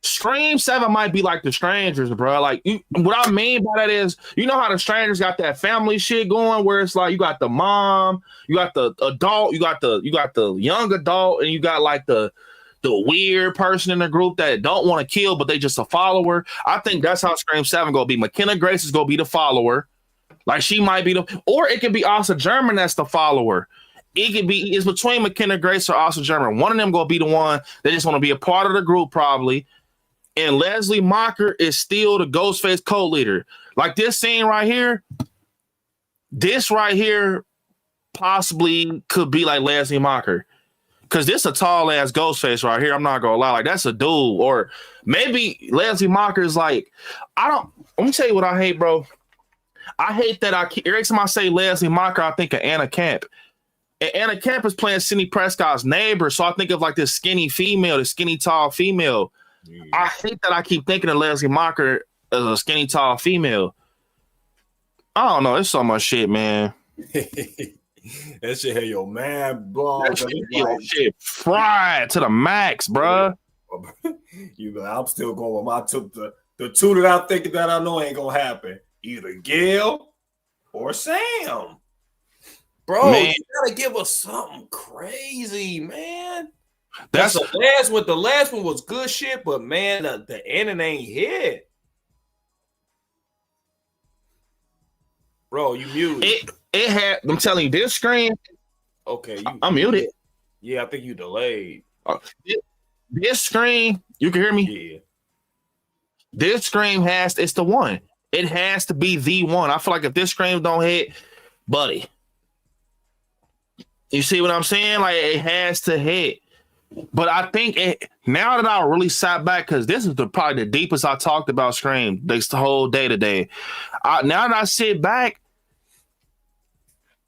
Scream 7 might be like the Strangers, bro. Like, what I mean by that is, you know how the Strangers got that family shit going, where it's like you got the mom, you got the adult, you got the young adult, and you got like the weird person in the group that don't want to kill, but they just a follower. I think that's how Scream 7 gonna be. McKenna Grace is gonna be the follower, like she might be or it could be Asa German that's the follower. It could be, it's between McKenna Grace or Asa German. One of them gonna be the one that just want to be a part of the group, probably. And Leslie Mocker is still the Ghostface co-leader. Like this scene right here, this right here possibly could be like Leslie Mocker. Because this a tall ass Ghostface right here. I'm not gonna lie. Like that's a dude. Or maybe Leslie Mocker is like, let me tell you what I hate, bro. I hate that every time I say Leslie Mocker, I think of Anna Camp. And Anna Camp is playing Sidney Prescott's neighbor. So I think of like this skinny female, this skinny tall female. I hate that I keep thinking of Leslie Mocker as a skinny, tall female. I don't know. It's so much shit, man. That shit had your man blown. Shit fried to the max, bruh. You know, I'm still going with the two that I'm thinking that I know ain't gonna happen. Either Gail or Sam. Bro, man, you gotta give us something crazy, man. That's the last one was good shit, but man, the ending ain't hit. Bro, you muted. It had, I'm telling you, this screen. Okay, I'm muted. Yeah, I think you delayed. This screen, you can hear me? Yeah. This screen it's the one. It has to be the one. I feel like if this screen don't hit, buddy. You see what I'm saying? Like it has to hit. But I think now that I really sat back, because this is probably the deepest I talked about Scream this whole day today. Now that I sit back,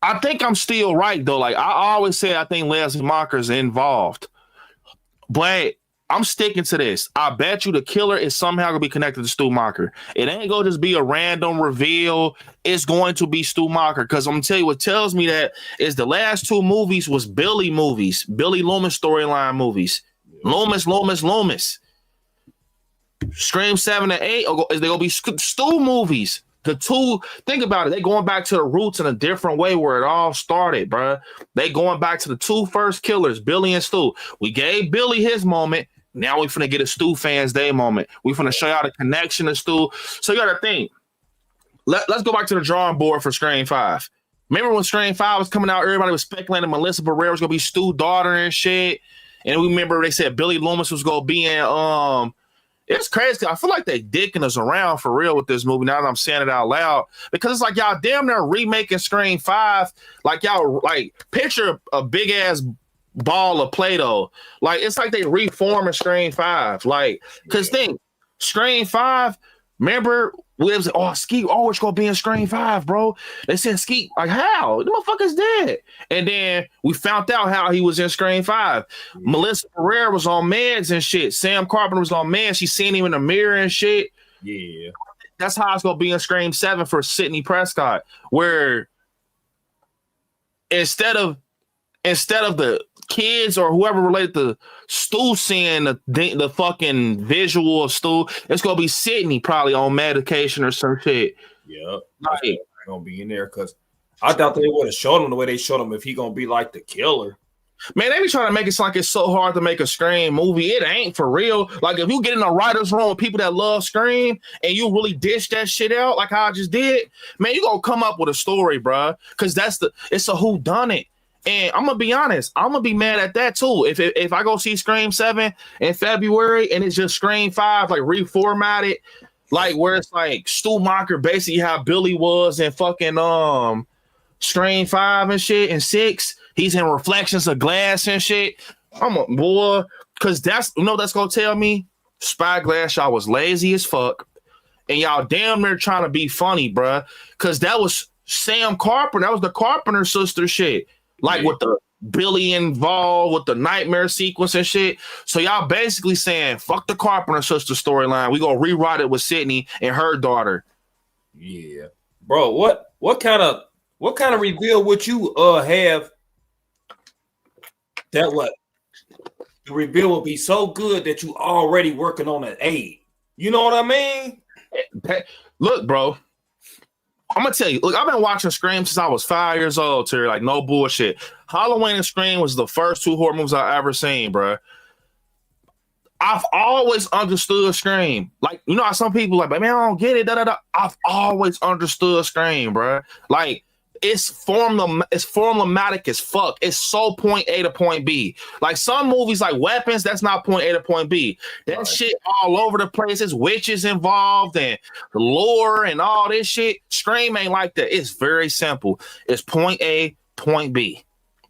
I think I'm still right, though. Like I always say, I think Leslie Mocker's involved. But I'm sticking to this. I bet you the killer is somehow going to be connected to Stu Mocker. It ain't going to just be a random reveal. It's going to be Stu Mocker. Because I'm going to tell you what tells me that is the last two movies was Billy movies. Billy Loomis storyline movies. Loomis. Scream 7 and 8 is they going to be Stu movies. The two, think about it. They going back to the roots in a different way where it all started, bruh. They going back to the two first killers, Billy and Stu. We gave Billy his moment. Now we finna get a Stu Fans Day moment. We finna show y'all the connection to Stu. So you gotta think. Let's go back to the drawing board for Scream 5. Remember when Scream 5 was coming out, everybody was speculating Melissa Barrera was gonna be Stu's daughter and shit. And we remember they said Billy Loomis was gonna be in it's crazy. I feel like they dicking us around for real with this movie now that I'm saying it out loud. Because it's like y'all damn near remaking Scream 5. Like y'all like picture a big ass ball of Play-Doh. Like it's like they reforming Scream 5. Like, cause think Scream 5, remember we was like, oh, Skeet always gonna be in Scream 5, bro. They said Skeet, like how? The motherfucker's dead. And then we found out how he was in Scream 5. Melissa Ferrer was on meds and shit. Sam Carpenter was on meds. She seen him in the mirror and shit. Yeah. That's how it's gonna be in Scream 7 for Sidney Prescott, where instead of the kids or whoever related to Stu seeing the fucking visual of Stu, it's gonna be Sidney probably on medication or some shit. Yeah, like, gonna be in there because I thought they would have showed him the way they showed him if he gonna be like the killer. Man, they be trying to make it sound like it's so hard to make a Scream movie. It ain't for real. Like, if you get in a writer's room with people that love Scream and you really dish that shit out like how I just did, man, you gonna come up with a story, bro. Because it's a whodunit. And I'm gonna be honest, I'm gonna be mad at that too. If I go see Scream 7 in February and it's just Scream 5 like reformatted, like where it's like Stu Macher basically how Billy was in fucking Scream 5 and shit and 6. He's in reflections of glass and shit. I'm a boy, cause that's gonna tell me Spyglass y'all was lazy as fuck, and y'all damn near trying to be funny, bruh. Cause that was Sam Carpenter. That was the Carpenter sister shit. Like with the Billy involved with the nightmare sequence and shit. So y'all basically saying fuck the Carpenter sister storyline. We gonna rewrite it with Sydney and her daughter. Yeah, bro. What kind of reveal would you have? That what the reveal will be so good that you already working on an 8. You know what I mean? Look, bro. I'm gonna tell you. Look, I've been watching Scream since I was 5 years old, Terry. Like, no bullshit. Halloween and Scream was the first 2 horror movies I ever seen, bro. I've always understood Scream. Like, you know how some people like, man, I don't get it. I've always understood Scream, bro. Like, it's formulaic as fuck. It's so point A to point B. Like some movies like Weapons, that's not point A to point B. That shit all over the place. There's witches involved and lore and all this shit. Scream ain't like that. It's very simple. It's point A, point B.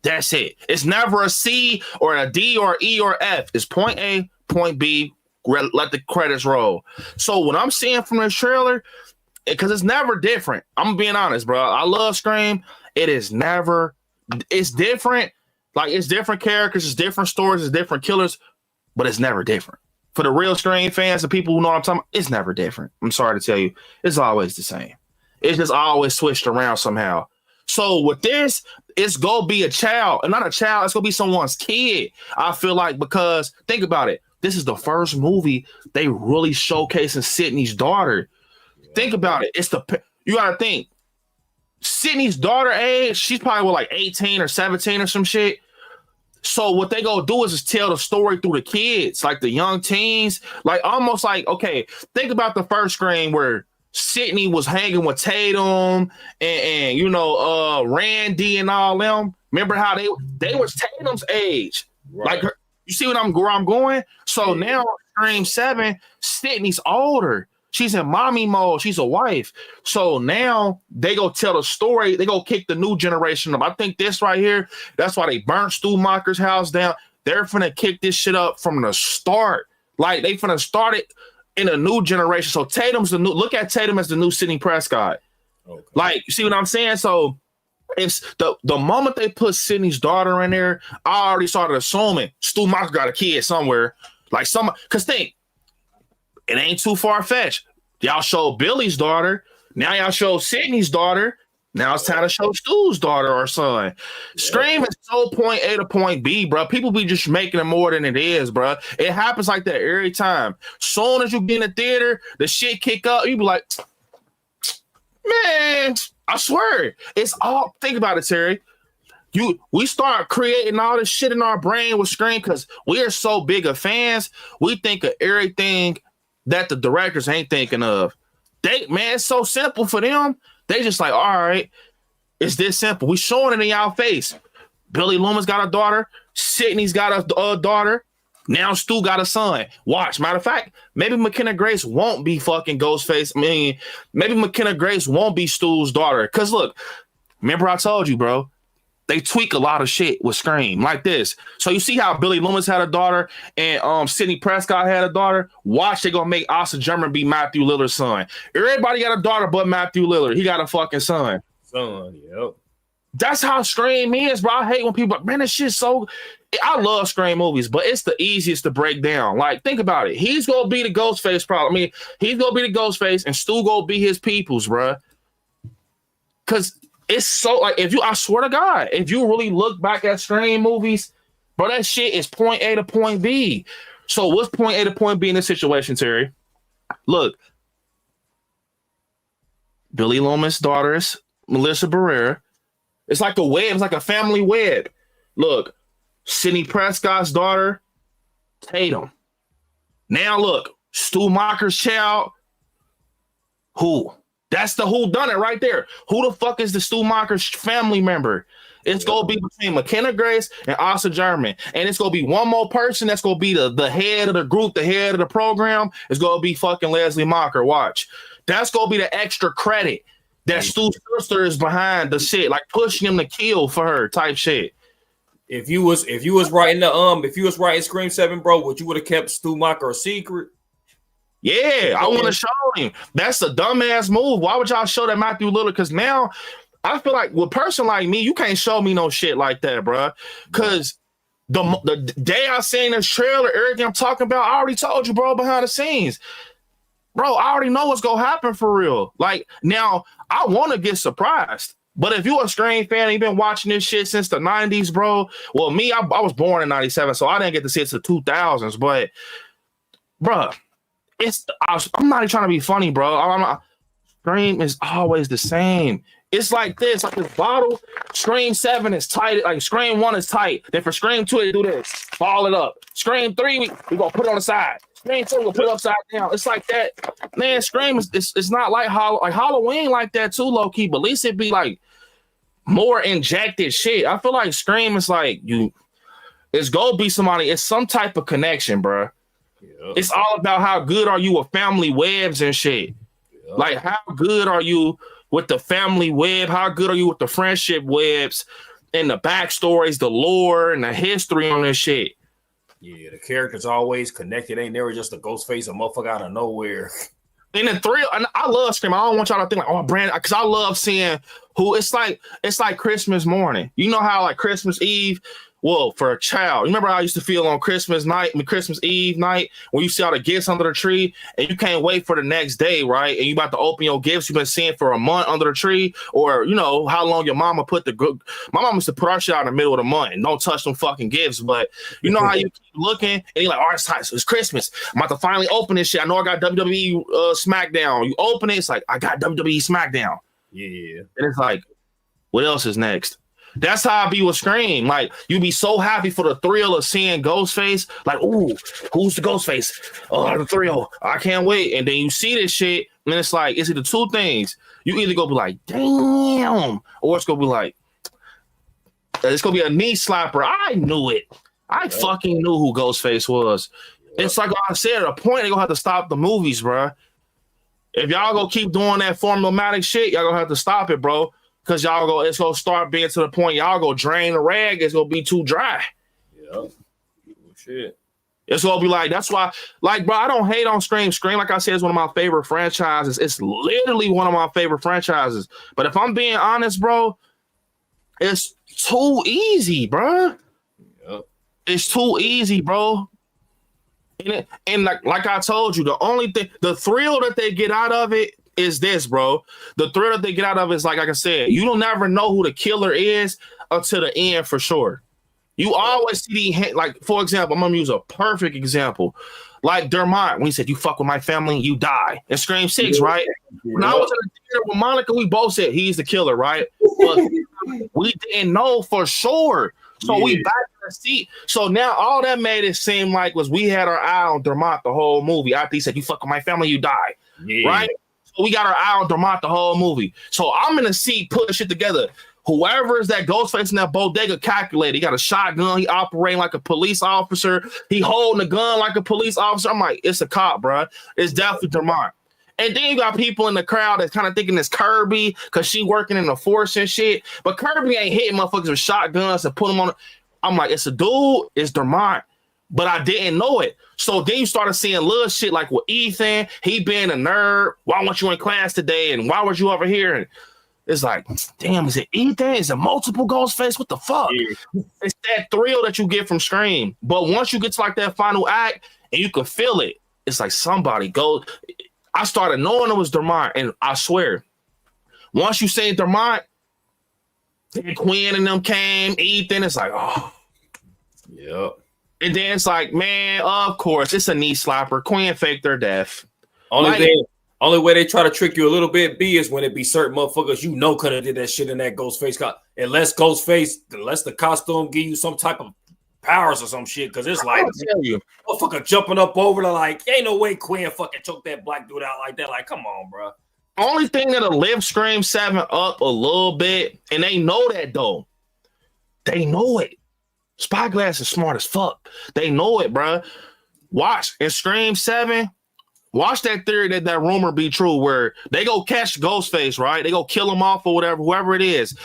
That's it. It's never a C or a D or E or F. It's point A, point B. Let the credits roll. So what I'm seeing from this trailer, because it's never different. I'm being honest, bro. I love Scream. It's different. Like, it's different characters, it's different stories, it's different killers, but it's never different. For the real Scream fans, the people who know what I'm talking about, it's never different. I'm sorry to tell you. It's always the same. It's just always switched around somehow. So with this, it's going to be a child. And not a child, it's going to be someone's kid. I feel like, because, think about it. This is the first movie they really showcasing Sydney's daughter. Think about it. You gotta think. Sydney's daughter age, she's probably like 18 or 17 or some shit. So what they gonna do is just tell the story through the kids, like the young teens, like almost like, okay, think about the first Scream where Sydney was hanging with Tatum and Randy and all them. Remember how they was Tatum's age, right? Like you see where I'm going. So now Scream 7, Sydney's older. She's in mommy mode. She's a wife. So now they go tell the story. They go kick the new generation up. I think this right here, that's why they burnt Stu Macher's house down. They're finna kick this shit up from the start. Like, they finna start it in a new generation. So look at Tatum as the new Sidney Prescott. Okay. Like, you see what I'm saying? So it's the moment they put Sydney's daughter in there, I already started assuming Stu Macher got a kid somewhere. Like, because think, it ain't too far-fetched. Y'all show Billy's daughter. Now y'all show Sydney's daughter. Now it's time to show Stu's daughter or son. Yeah. Scream is so point A to point B, bro. People be just making it more than it is, bro. It happens like that every time. Soon as you get in the theater, the shit kick up. You be like, man, I swear. It's all, think about it, Terry. We start creating all this shit in our brain with Scream because we are so big of fans. We think of everything that the directors ain't thinking of. It's so simple for them. They just like, all right, it's this simple. We showing it in y'all face. Billy Loomis got a daughter. Sydney's got a daughter. Now Stu got a son. Watch. Matter of fact, maybe McKenna Grace won't be fucking Ghostface. I mean, maybe McKenna Grace won't be Stu's daughter. Because look, remember I told you, bro, they tweak a lot of shit with Scream like this. So you see how Billy Loomis had a daughter and Sidney Prescott had a daughter? Watch, they gonna make Asa German be Matthew Lillard's son. Everybody got a daughter but Matthew Lillard. He got a fucking son. Yep. That's how Scream is, bro. I hate when people like, man, this shit's so... I love Scream movies, but it's the easiest to break down. Like, think about it. He's gonna be the Ghostface problem. I mean, he's gonna be the Ghostface and Stu gonna be his peoples, bro. Cause it's so like I swear to God, if you really look back at Scream movies, bro, that shit is point A to point B. So what's point A to point B in this situation, Terry? Look, Billy Loomis' daughters, Melissa Barrera. It's like a web, it's like a family web. Look, Sidney Prescott's daughter, Tatum. Now look, Stu Macher's child, who? That's the who done it right there. Who the fuck is the Stu Macher's family member? It's gonna be between McKenna Grace and Asa German. And it's gonna be one more person that's gonna be the head of the group, the head of the program. It's gonna be fucking Leslie Macher. Watch. That's gonna be the extra credit that Stu's sister is behind the shit, like pushing him to kill for her type shit. If you was writing Scream 7, bro, would you would have kept Stu Macher a secret? Yeah, I want to show him. That's a dumbass move. Why would y'all show that Matthew Lillard? Because now I feel like with a person like me, you can't show me no shit like that, bro. Because the day I seen this trailer, everything I'm talking about, I already told you, bro, behind the scenes. Bro, I already know what's going to happen for real. Like, now, I want to get surprised. But if you're a Scream fan and you've been watching this shit since the 90s, bro, well, me, I was born in 97, so I didn't get to see it to the 2000s. But, bro, I'm not even trying to be funny, bro. Scream is always the same. It's like this, like this bottle. Scream 7 is tight. Like Scream 1 is tight. Then for Scream 2, they do this. Ball it up. Scream 3, we gonna put it on the side. Scream 2, we'll put it upside down. It's like that. Man, Scream is it's not like Halloween like that too, low key, but at least it be like more injected shit. I feel like Scream is like it's gonna be somebody, it's some type of connection, bro. Yep. It's all about how good are you with family webs and shit. Yep. Like, how good are you with the family web? How good are you with the friendship webs and the backstories, the lore, and the history on this shit? Yeah, the characters always connected. Ain't never just a ghost face, a motherfucker out of nowhere. And the thrill, and I love Scream. I don't want y'all to think like, oh, Brandon, because I love seeing who it's like Christmas morning. You know how like Christmas Eve, well, for a child, you remember how I used to feel on Christmas Eve night when you see all the gifts under the tree and you can't wait for the next day, right? And you about to open your gifts you've been seeing for a month under the tree, or you know how long your mama put my mama used to put our shit out in the middle of the month and don't touch them fucking gifts. But you know how you keep looking and you're like, all right, so it's Christmas. I'm about to finally open this shit. I know I got WWE SmackDown. You open it, it's like I got WWE SmackDown. Yeah, and it's like, what else is next? That's how I be with Scream. Like, you be so happy for the thrill of seeing Ghostface. Like, ooh, who's the Ghostface? Oh, the thrill. I can't wait. And then you see this shit, and it's like, it's either two things. You either go be like, damn, or it's going to be like, it's going to be a knee slapper. I knew it. I fucking knew who Ghostface was. It's like I said, at a point, they're going to have to stop the movies, bro. If y'all going to keep doing that formulaic shit, y'all going to have to stop it, bro. Because it's going to start being to the point y'all go drain the rag. It's going to be too dry. Yeah. Shit. It's going to be like, that's why, like, bro, I don't hate on Scream. Scream, like I said, is one of my favorite franchises. It's literally one of my favorite franchises. But if I'm being honest, bro, it's too easy, bro. Yep. It's too easy, bro. And like I told you, the only thing, the thrill that they get out of it is this, bro. The thrill that they get out of it is like I said, you don't never know who the killer is until the end for sure. You always see like, for example, I'm gonna use a perfect example. Like Dermot, when he said, you fuck with my family, you die. In Scream 6, right? When I was in the theater with Monica, we both said he's the killer, right? But we didn't know for sure. So we back in the seat. So now all that made it seem like was we had our eye on Dermot the whole movie. After he said, you fuck with my family, you die. Right? We got our eye on Dermot the whole movie. So I'm in the seat putting shit together. Whoever is that Ghostface in that bodega calculator, he got a shotgun. He operating like a police officer. He holding a gun like a police officer. I'm like, it's a cop, bro. It's definitely Dermot. And then you got people in the crowd that's kind of thinking it's Kirby because she working in the force and shit. But Kirby ain't hitting motherfuckers with shotguns and put them on. I'm like, it's a dude, it's Dermont. But I didn't know it. So then you started seeing little shit like with Ethan, he being a nerd. Why weren't you in class today? And why was you over here? And it's like, damn, is it Ethan? Is it multiple Ghostface? What the fuck? Yeah. It's that thrill that you get from Scream. But once you get to like that final act and you can feel it, it's like somebody goes. I started knowing it was Dermont, and I swear, once you say Dermont, Quinn and them came, Ethan, it's like, oh. Yep. And then it's like, man, of course, it's a knee slapper. Quinn faked their death. Only way they try to trick you a little bit, B, is when it be certain motherfuckers you know could have did that shit in that Ghostface unless the costume give you some type of powers or some shit, because it's like motherfucker jumping up over to like, ain't no way Quinn fucking choked that black dude out like that. Like, come on, bro. Only thing that'll lift Scream 7 up a little bit, and they know that though. They know it. Spyglass is smart as fuck. They know it, bro. Watch in Scream 7. Watch that theory that rumor be true, where they go catch Ghostface, right? They go kill him off or whatever, whoever it is.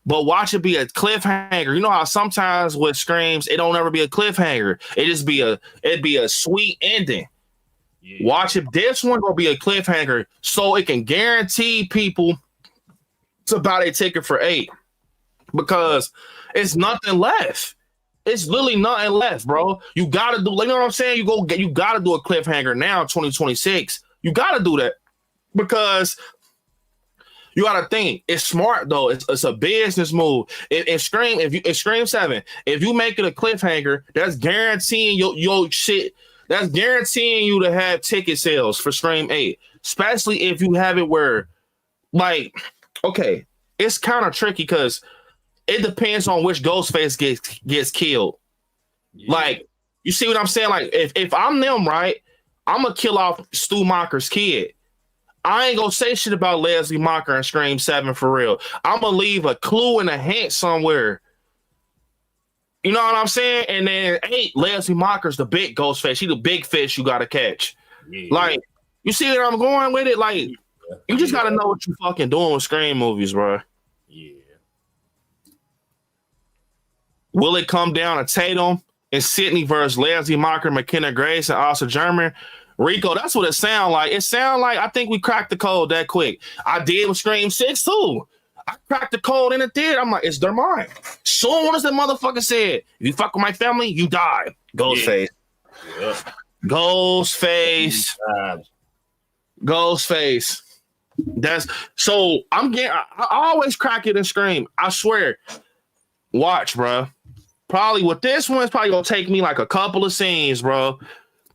But watch it be a cliffhanger. You know how sometimes with Screams, it don't ever be a cliffhanger. It'd be a sweet ending. Yeah. Watch it. This one gonna be a cliffhanger, so it can guarantee people to buy their ticket for 8, because it's nothing left. It's literally nothing left, bro. You gotta do, you know what I'm saying? You gotta do a cliffhanger now, 2026. You gotta do that, because you gotta think. It's smart though. It's a business move. In Scream 7, if you make it a cliffhanger, that's guaranteeing your shit. That's guaranteeing you to have ticket sales for Scream 8, especially if you have it where, like, okay, it's kind of tricky because it depends on which Ghostface gets killed. Yeah. Like, you see what I'm saying? Like, if I'm them, right, I'm gonna kill off Stu Macher's kid. I ain't gonna say shit about Leslie Macher in Scream 7 for real. I'm gonna leave a clue and a hint somewhere. You know what I'm saying? And then 8, Leslie Macher's the big Ghostface. She the big fish you gotta catch. Yeah. Like, you see where I'm going with it? Like, you just gotta know what you fucking doing with Scream movies, bro. Yeah. Will it come down to Tatum and Sydney versus Leslie Macher, McKenna Grace, and Asa German? Rico, that's what it sound like. It sound like I think we cracked the code that quick. I did with Scream 6 too. I cracked the code in it did. I'm like, it's their mind. Soon as the motherfucker said, if you fuck with my family, you die. Ghostface. Yeah. Ghostface. Ghostface. That's so I always crack it and Scream. I swear. Watch, bro. Probably with this one, it's probably gonna take me like a couple of scenes, bro.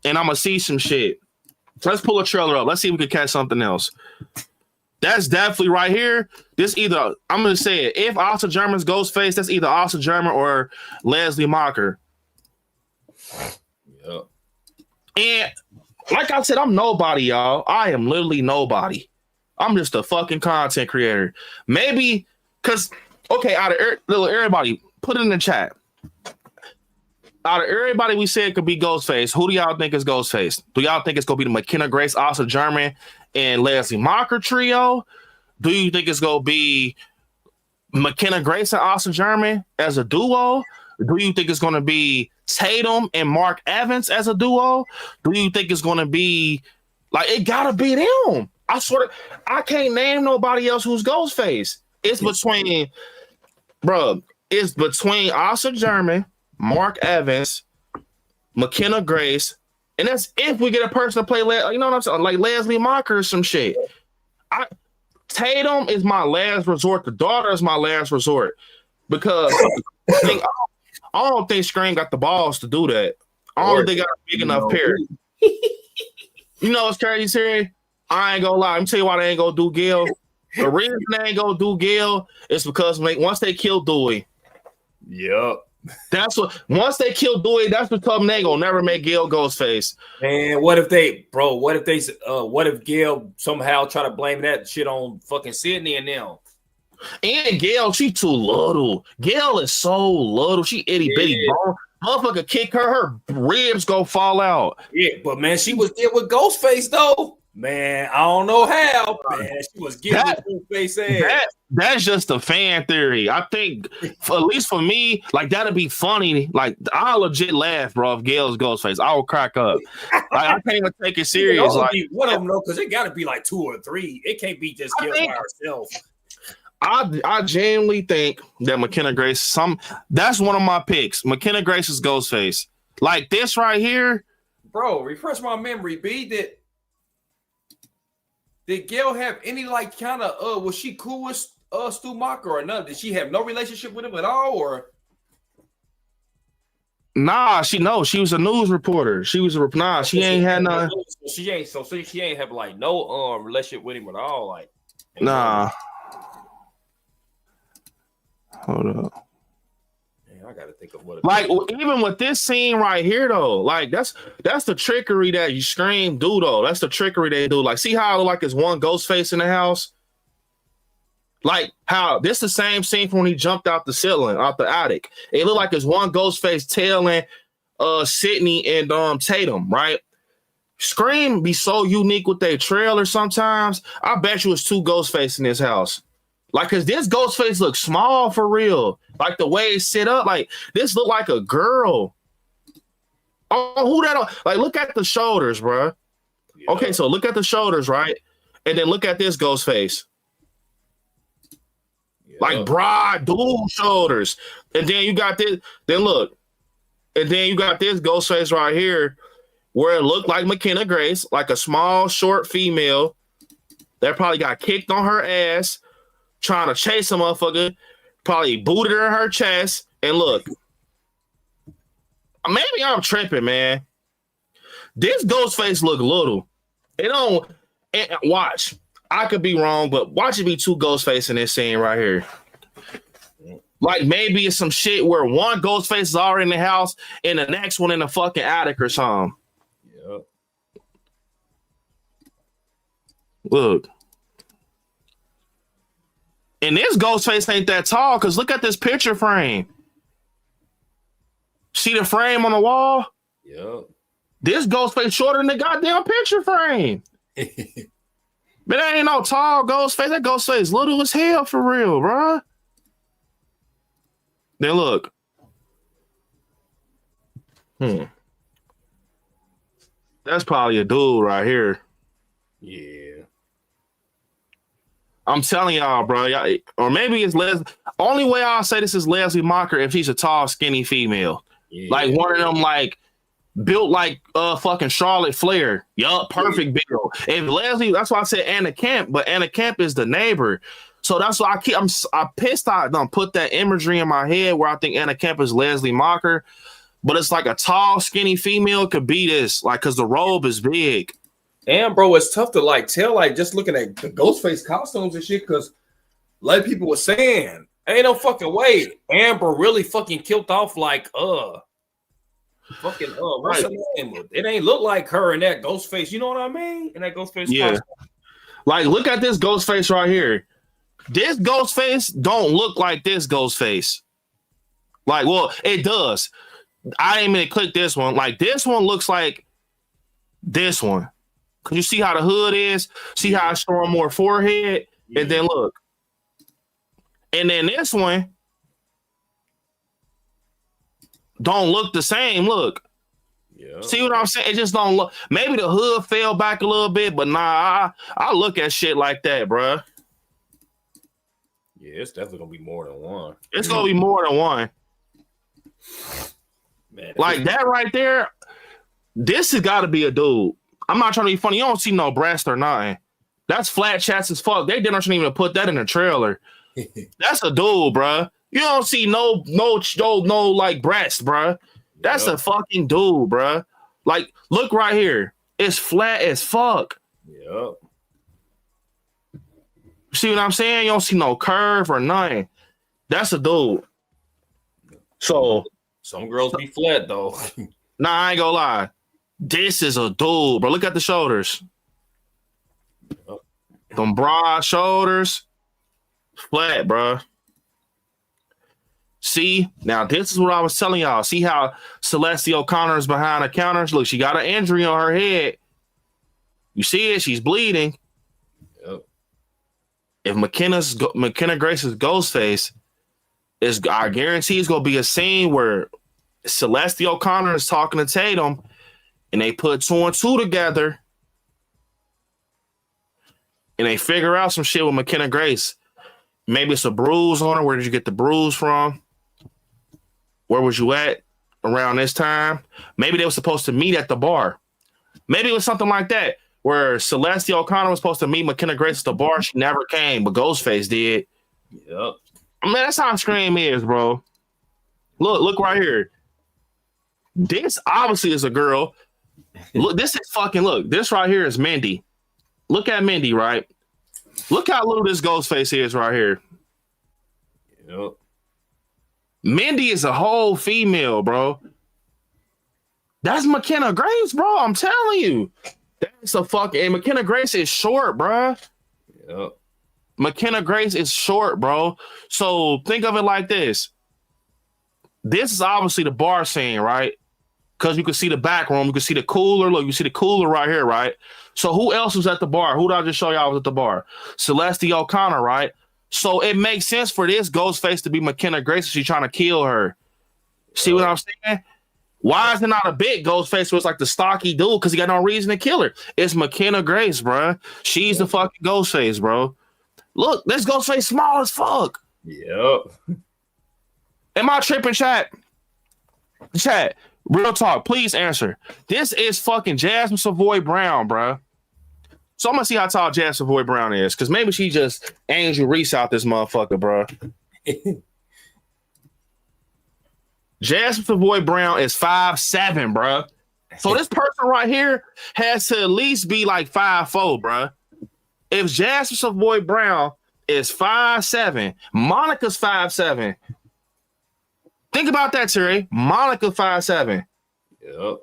And I'm gonna see some shit. So let's pull a trailer up. Let's see if we can catch something else. That's definitely right here. This either, I'm gonna say it. If Asa German's Ghostface, that's either Asa German or Leslie Macher. Yep. And like I said, I'm nobody, y'all. I am literally nobody. I'm just a fucking content creator. Maybe because out of everybody, put it in the chat. Out of everybody we said could be Ghostface, who do y'all think is Ghostface? Do y'all think it's gonna be the McKenna Grace, Asa German, and Leslie Macher trio? Do you think it's gonna be McKenna Grace and Asa German as a duo? Do you think it's gonna be Tatum and Mark Evans as a duo? Do you think it's gonna be like, it gotta be them? I swear, I can't name nobody else who's Ghostface. It's between Asa German, Mark Evans, McKenna Grace, and that's if we get a person to play, you know what I'm saying, like Leslie Macher or some shit. Tatum is my last resort. The daughter is my last resort, because I don't think Scream got the balls to do that. I don't think they got a big enough pair. You know what's crazy, Siri? I ain't gonna lie. Let me tell you why they ain't gonna do Gil. The reason they ain't gonna do Gil is because once they kill Dewey. Yep. That's what. Once they kill Dewey, that's because they gonna never make Gil Ghostface. Man, what if Gil somehow try to blame that shit on fucking Sydney and them? And Gail, she too little. Gail is so little. She itty bitty bone. Motherfucker kick her ribs go fall out. Yeah, but man, she was there with Ghostface though. Man, I don't know how, man. She was getting That- full face ass. That's just a fan theory. I think, at least for me, like that'd be funny. Like I'll legit laugh, bro. If Gail's Ghostface, I will crack up. Like I can't even take it serious. Like One of them, though, because it got to be like 2 or 3. It can't be just Gail by herself. I genuinely think that McKenna Grace, that's one of my picks. McKenna Grace's Ghostface. Like this right here. Bro, refresh my memory, B. Did Gail have any like kind of was she cool with Stu Macher or none? Did she have no relationship with him at all, or Nah, she was a news reporter. She ain't had none. She ain't have like no relationship with him at all. Like nah. Hold up. Man, I gotta think of what. Like even with this scene right here though, like that's the trickery that you Scream do though. That's the trickery they do. Like see how like there's one ghost face in the house. Like how this the same scene from when he jumped out the ceiling, out the attic. It looked like there's one ghost face tailing Sydney and Tatum, right? Scream be so unique with their trailer sometimes. I bet you it's 2 ghost faces in this house. Like, cause this ghost face looks small for real. Like the way it's set up, like this look like a girl. Oh, who that? Like, look at the shoulders, bro. Yeah. Okay, so look at the shoulders, right? And then look at this ghost face. Like broad dual shoulders. And then you got this, then look. And then you got this ghost face right here where it looked like McKenna Grace, like a small, short female that probably got kicked on her ass, trying to chase a motherfucker, probably booted her in her chest. And look, maybe I'm tripping, man. This ghost face look little. It don't, watch. I could be wrong, but watch it be 2 ghost face in this scene right here. Like maybe it's some shit where one ghost face is already in the house and the next one in the fucking attic or something. Yep. Look. And this ghost face ain't that tall because look at this picture frame. See the frame on the wall? Yep. This ghost face shorter than the goddamn picture frame. But that ain't no tall ghost face. That ghost face little as hell for real, bro. Then look. That's probably a dude right here. Yeah. I'm telling y'all, bro. Y'all, or maybe it's only way I'll say this is Leslie Mocker if she's a tall, skinny female. Yeah. Like one of them, like built like fucking Charlotte Flair. Yup, perfect build. If Leslie, that's why I said Anna Camp, but Anna Camp is the neighbor. So that's why I'm pissed I don't put that imagery in my head where I think Anna Camp is Leslie Mocker. But it's like a tall, skinny female could be this, like, because the robe is big. And bro, it's tough to like tell, like just looking at the Ghostface costumes and shit, because like people were saying, ain't no fucking way Amber really fucking killed off like fucking what's her name? It ain't look like her in that Ghostface, you know what I mean? In that Ghostface costume. Like look at this Ghostface right here. This Ghostface don't look like this Ghostface. Like, well, it does. I ain't gonna click this one. Like this one looks like this one. Cause you see how the hood is, see how it's showing more forehead, and then look. And then this one don't look the same. Look. Yeah. See what I'm saying? It just don't look. Maybe the hood fell back a little bit, but nah, I look at shit like that, bruh. Yeah, it's definitely gonna be more than one. It's gonna be more than one. Man, like that right there. This has got to be a dude. I'm not trying to be funny. You don't see no breast or nothing. That's flat chats as fuck. They didn't even put that in the trailer. That's a dude, bruh. You don't see no like breast, bruh. That's a fucking dude, bruh. Like, look right here. It's flat as fuck. Yep. See what I'm saying? You don't see no curve or nothing. That's a dude. So some girls be flat though. Nah, I ain't gonna lie. This is a dude, bro. Look at the shoulders. Them broad shoulders. Flat, bro. See? Now, this is what I was telling y'all. See how Celeste O'Connor is behind the counters? Look, she got an injury on her head. You see it? She's bleeding. Yep. If McKenna Grace's Ghostface I guarantee it's gonna be a scene where Celeste O'Connor is talking to Tatum, and they put 2 and 2 together, and they figure out some shit with McKenna Grace. Maybe it's a bruise on her. Where did you get the bruise from? Where was you at around this time? Maybe they were supposed to meet at the bar. Maybe it was something like that, where Celeste O'Connor was supposed to meet McKenna Grace at the bar. She never came, but Ghostface did. Yep. Man, that's how Scream is, bro. Look right here. This obviously is a girl. Look, this right here is Mindy. Look at Mindy, right? Look how little this Ghostface is right here. Yep. Mindy is a whole female, bro. That's McKenna Grace, bro. I'm telling you. That's a fucking... And McKenna Grace is short, bro. Yep. McKenna Grace is short, bro. So think of it like this. This is obviously the bar scene, right? Because you can see the back room. You can see the cooler. Look, you see the cooler right here, right? So who else was at the bar? Who did I just show y'all was at the bar? Celeste O'Connor, right? So it makes sense for this Ghostface to be McKenna Grace if she's trying to kill her. See what I'm saying? Why is it not a big Ghostface? Was like the stocky dude because he got no reason to kill her. It's McKenna Grace, bro. She's the fucking Ghostface, bro. Look, this Ghostface small as fuck. Yep. Am I tripping, chat? Chat, real talk, please answer. This is fucking Jasmine Savoy Brown, bro. So I'm gonna see how tall Jasmine Savoy Brown is, because maybe she just Angel Reese out this motherfucker, bro. Jasmine Savoy Brown is 5'7", bro. So this person right here has to at least be like 5'4", bro. If Jasmine Savoy Brown is 5'7", Monica's 5'7". Think about that, Terry. Monica 5'7". Yep.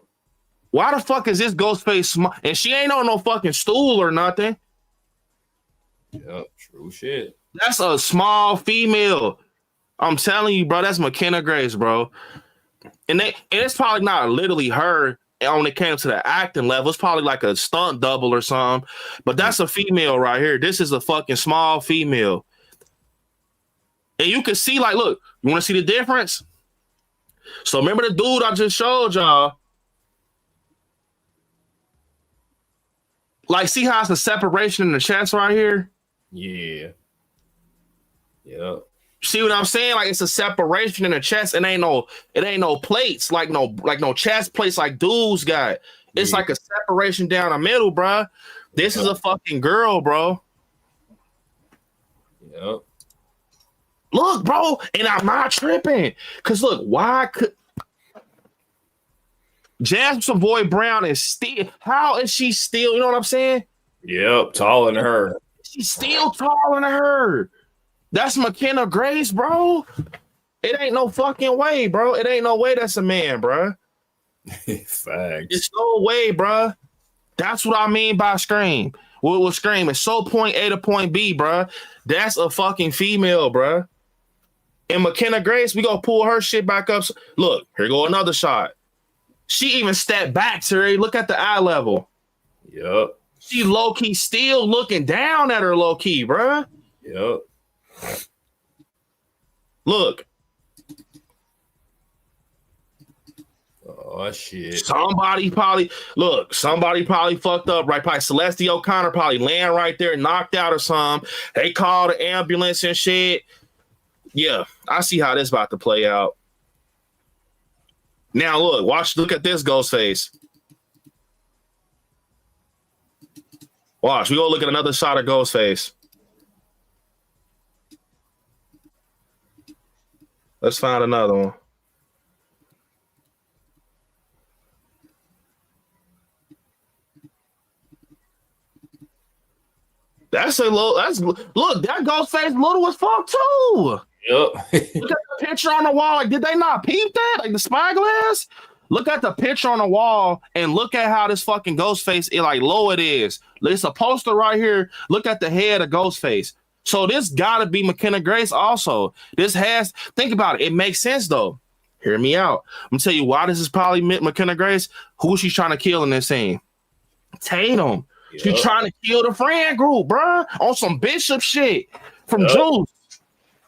Why the fuck is this Ghostface small? And she ain't on no fucking stool or nothing. Yep. True shit. That's a small female. I'm telling you, bro. That's McKenna Grace, bro. And it's probably not literally her when it came to the acting level. It's probably like a stunt double or something. But that's a female right here. This is a fucking small female. And you can see, like, look, you want to see the difference? So remember the dude I just showed y'all? Like, see how it's a separation in the chest right here? Yeah. Yep. See what I'm saying? Like, it's a separation in the chest. It ain't no plates, like no chest plates like dudes got. It's like a separation down the middle, bro. This is a fucking girl, bro. Yep. Look, bro, and I'm not tripping. Cause look, why could Jasmine Savoy Brown is still? How is she still? You know what I'm saying? Yep. Taller than her. She's still taller than her. That's McKenna Grace, bro. It ain't no fucking way, bro. It ain't no way that's a man, bro. Facts. It's no way, bro. That's what I mean by Scream. What was Scream? It's so point A to point B, bro. That's a fucking female, bro. And McKenna Grace, we gonna pull her shit back up. Look, here go another shot. She even stepped back, Terry. Look at the eye level. Yep. She low-key still looking down at her low-key, bro. Yep. Look. Oh, shit. Somebody probably fucked up, right? Probably Celeste O'Connor probably laying right there, knocked out or something. They called the ambulance and shit. Yeah, I see how this about to play out. Now look at this Ghostface. Watch, we gonna look at another shot of Ghostface. Let's find another one. Look, that Ghostface little as fuck too. Yep. Look at the picture on the wall. Like, did they not peep that? Like the spyglass? Look at the picture on the wall and look at how this fucking Ghostface, like low it is. It's a poster right here. Look at the head of Ghostface. So this gotta be McKenna Grace also. Think about it. It makes sense though. Hear me out. I'm gonna tell you why this is probably McKenna Grace. Who she's trying to kill in this scene? Tatum. She trying to kill the friend group, bruh, on some Bishop shit from Juice.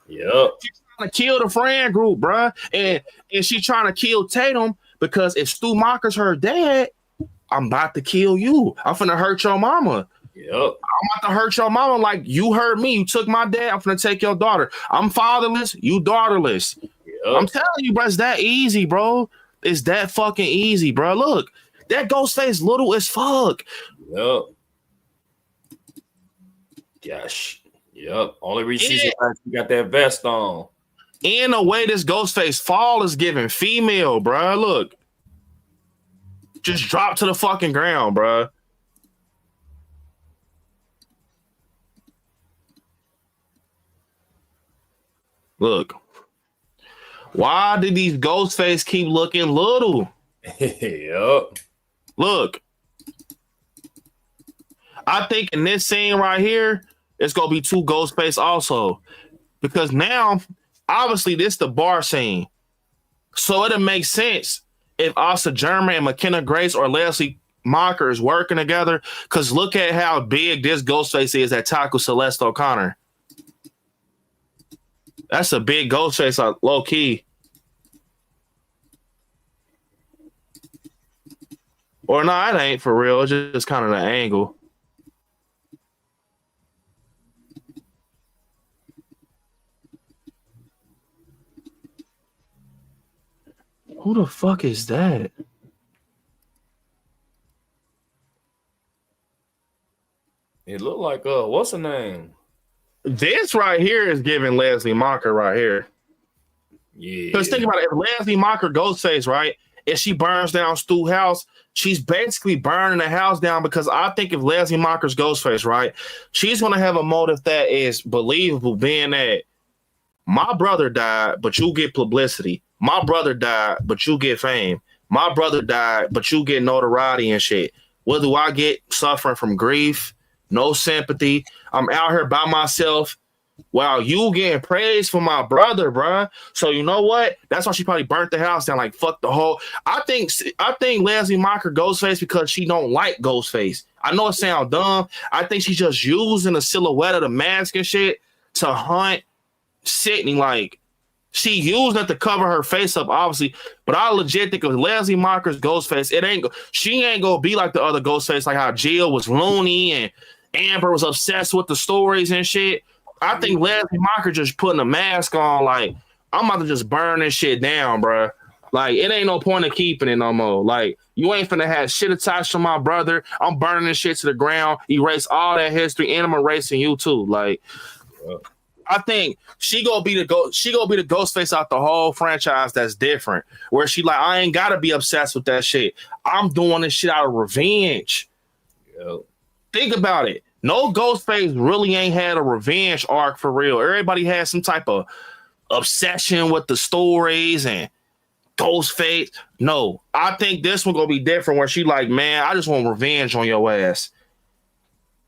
Yep. She trying to kill the friend group, bruh. And she trying to kill Tatum because if Stu Macher's her dad, I'm about to kill you. I'm finna hurt your mama. Yep. I'm about to hurt your mama like you hurt me. You took my dad. I'm finna take your daughter. I'm fatherless. You daughterless. Yep. I'm telling you, bro. It's that easy, bro. It's that fucking easy, bro. Look, that Ghostface little as fuck. Yep. Gosh. Yep. Only reason she got that vest on. In the way this Ghostface fall is giving female, bro. Look. Just drop to the fucking ground, bro. Look. Why did these Ghostface keep looking little? Yep. Look. I think in this scene right here, it's going to be two Ghostface also. Because now, obviously, this is the bar scene. So it'll make sense if Asa German and McKenna Grace or Leslie Macher is working together. Because look at how big this Ghostface is that tackled Celeste O'Connor. That's a big Ghostface, low key. Or no, it ain't for real. It's just kind of the angle. Who the fuck is that? It looked like what's her name? This right here is giving Leslie Macher right here. Yeah. Because think about it, if Leslie Macher Ghostface, right? If she burns down Stu's house, she's basically burning the house down because I think if Leslie Macher's Ghostface, right, she's gonna have a motive that is believable, being that my brother died, but you get publicity. My brother died, but you get fame. My brother died, but you get notoriety and shit. What do I get? Suffering from grief, no sympathy. I'm out here by myself. Wow, you getting praise for my brother, bruh. So you know what? That's why she probably burnt the house down. Like fuck the whole. I think Leslie Macher Ghostface because she don't like Ghostface. I know it sounds dumb. I think she's just using the silhouette of the mask and shit to hunt Sydney. Like she used it to cover her face up, obviously. But I legit think of Leslie Macher's Ghostface. She ain't gonna be like the other Ghostface, like how Jill was loony and Amber was obsessed with the stories and shit. I think Leslie Macher just putting a mask on, like, I'm about to just burn this shit down, bro. Like, it ain't no point of keeping it no more. Like, you ain't finna have shit attached to my brother. I'm burning this shit to the ground, erase all that history, and I'm erasing you too. Like, I think she gonna be the Ghostface out the whole franchise that's different. Where she like, I ain't gotta be obsessed with that shit. I'm doing this shit out of revenge. Yep. Think about it. No Ghostface really ain't had a revenge arc for real. Everybody has some type of obsession with the stories and Ghostface. No, I think this one gonna be different where she like, man, I just want revenge on your ass.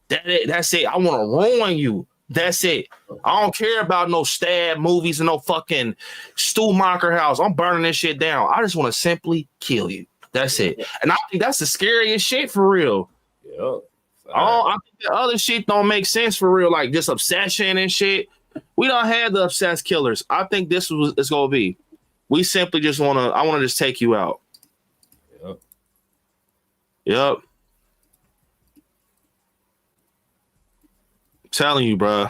That's it. I want to ruin you. That's it. I don't care about no stab movies and no fucking Stu Macher house. I'm burning this shit down. I just want to simply kill you. That's it. And I think that's the scariest shit for real. Yep. I think the other shit don't make sense for real, like this obsession and shit. We don't have the obsessed killers. I think this was it's gonna be. We simply just I want to just take you out. Yep. Telling you, bro.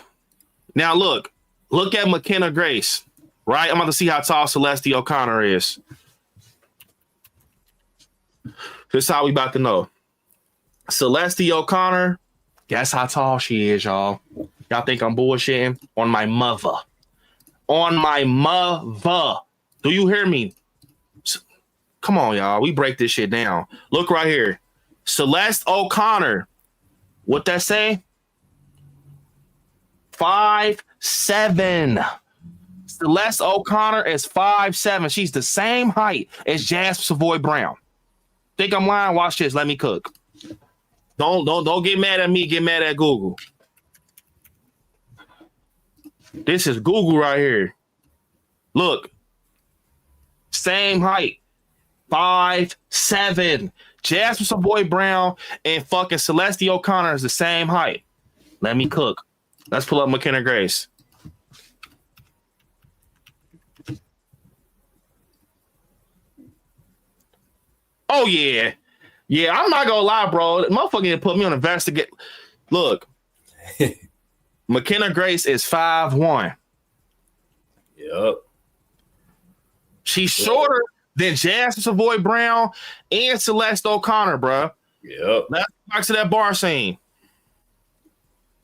Now look at McKenna Grace, right? I'm about to see how tall Celeste O'Connor is. This is how we about to know. Celeste O'Connor, guess how tall she is, y'all. Y'all think I'm bullshitting? On my mother. On my mother. Do you hear me? Come on, y'all. We break this shit down. Look right here. Celeste O'Connor. What that say? 5'7". Celeste O'Connor is 5'7". She's the same height as Jasper Savoy Brown. Think I'm lying? Watch this. Let me cook. Don't get mad at me. Get mad at Google. This is Google right here. Look. Same height. 5'7". Jasmine Savoy Brown and fucking Celeste O'Connor is the same height. Let me cook. Let's pull up McKenna Grace. Oh yeah. Yeah, I'm not gonna lie, bro. Motherfucker put me on investigate. Look, McKenna Grace is 5'1". Yep. She's shorter than Jasmine Savoy Brown and Celeste O'Connor, bro. Yep. Let's go back to that bar scene.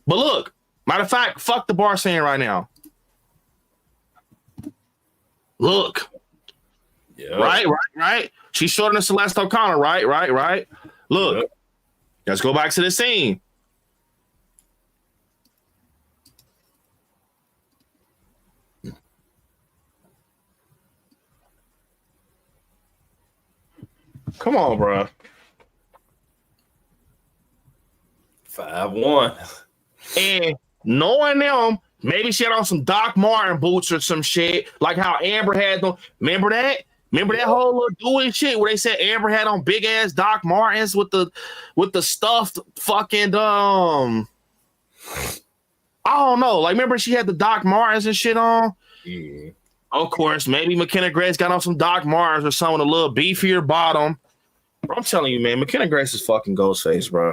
But look, matter of fact, fuck the bar scene right now. Look. Yep. Right. She's shorter than Celeste O'Connor, right. Look, Yep. Let's go back to the scene. Come on, bro. 5'1". And knowing them, maybe she had on some Doc Martin boots or some shit, like how Amber had them. Remember that? Remember that whole little doing shit where they said Amber had on big ass Doc Martens with the stuffed fucking I don't know. Like remember she had the Doc Martens and shit on? Yeah. Of course, maybe McKenna Grace got on some Doc Martens or something with a little beefier bottom. Bro, I'm telling you, man, McKenna Grace is fucking Ghostface, bro.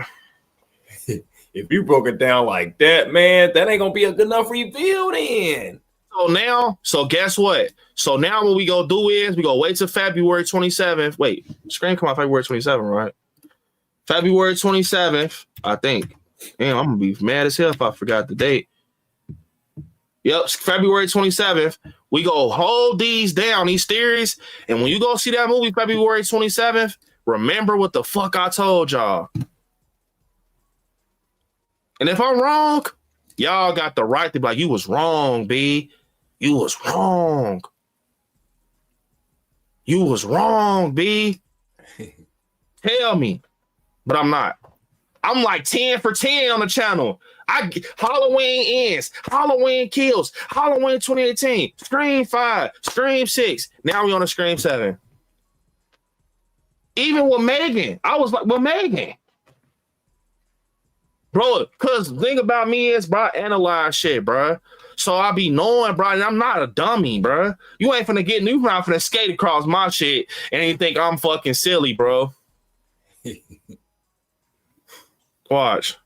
If you broke it down like that, man, that ain't gonna be a good enough reveal then. So guess what? So now what we gonna do is we gonna wait till February 27th. Wait, Scream come out February 27th, right? February 27th, I think. Damn, I'm gonna be mad as hell if I forgot the date. Yep, February 27th. We go hold these down, these theories. And when you go see that movie February 27th, remember what the fuck I told y'all. And if I'm wrong, y'all got the right to be like, you was wrong, B. You was wrong. You was wrong, B. Tell me. But I'm not. I'm like 10 for 10 on the channel. Halloween ends, Halloween kills, Halloween 2018, Scream 5, Scream 6. Now we on a Scream 7. Even with Megan, I was like, well, Megan. Bro, because the thing about me is, bro, I analyze shit, bro. So I be knowing, bro, and I'm not a dummy, bro. You ain't finna get new not finna skate across my shit and you think I'm fucking silly, bro. Watch.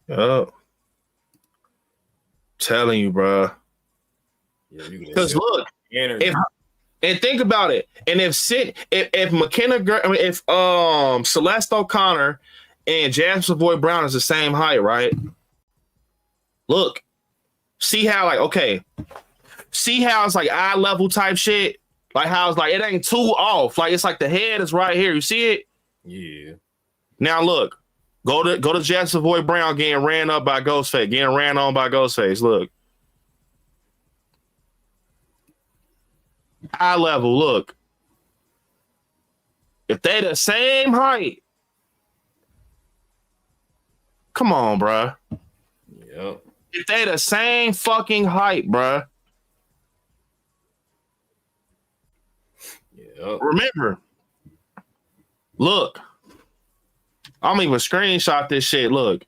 Yup. Telling you, bro. Because look, and think about it. And if Celeste O'Connor and Jasmine Savoy Brown is the same height, right? Look, see how see how it's like eye level type shit, like how it's like it ain't too off, like it's like the head is right here. You see it? Yeah. Now look, go to Jasmine Savoy Brown getting ran on by Ghostface. Look. Eye level, look. If they the same height, come on, bruh. Yep. If they the same fucking height, bruh. Yep. Remember, look. I'm even screenshot this shit. Look.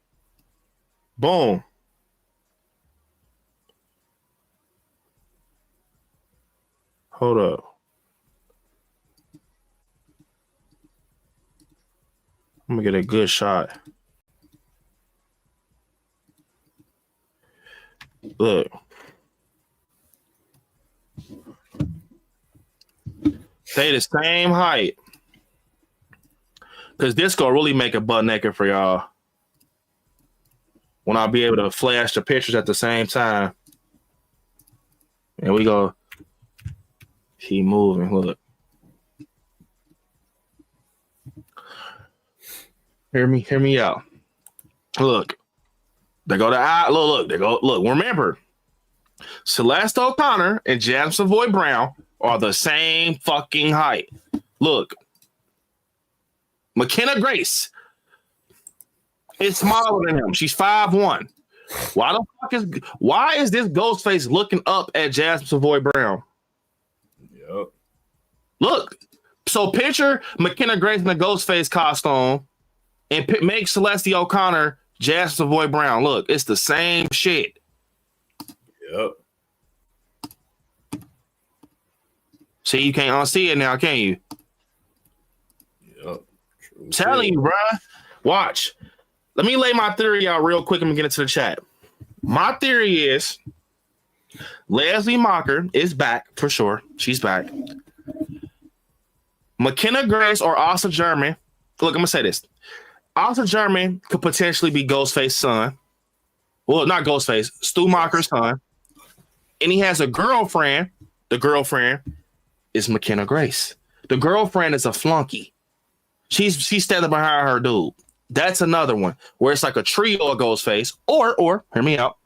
Boom. Hold up. I'm gonna get a good shot. Look. They the same height. Because this gonna really make a butt naked for y'all. When I'll be able to flash the pictures at the same time. And we go. Keep moving. Look. Hear me out. Look. They go to eye. Look. They go. Look. Remember, Celeste O'Connor and Jasmine Savoy Brown are the same fucking height. Look. McKenna Grace is smaller than him. She's 5'1". Why is this Ghostface looking up at Jasmine Savoy Brown? Yep. Look, so picture McKenna Grace in the Ghostface costume and make Celeste O'Connor Jasmine Savoy Brown. Look, it's the same shit. Yep. See, you can't unsee it now, can you? Yep. Telling you, bruh. Watch. Let me lay my theory out real quick and get into the chat. My theory is Leslie Mocker is back for sure. She's back. McKenna Grace or Asa German. Look, I'm gonna say this. Asa German could potentially be Ghostface's son. Well, not Ghostface, Stu Mocker's son. And he has a girlfriend. The girlfriend is McKenna Grace. The girlfriend is a flunky. She's standing behind her dude. That's another one where it's like a trio of Ghostface. Or hear me out.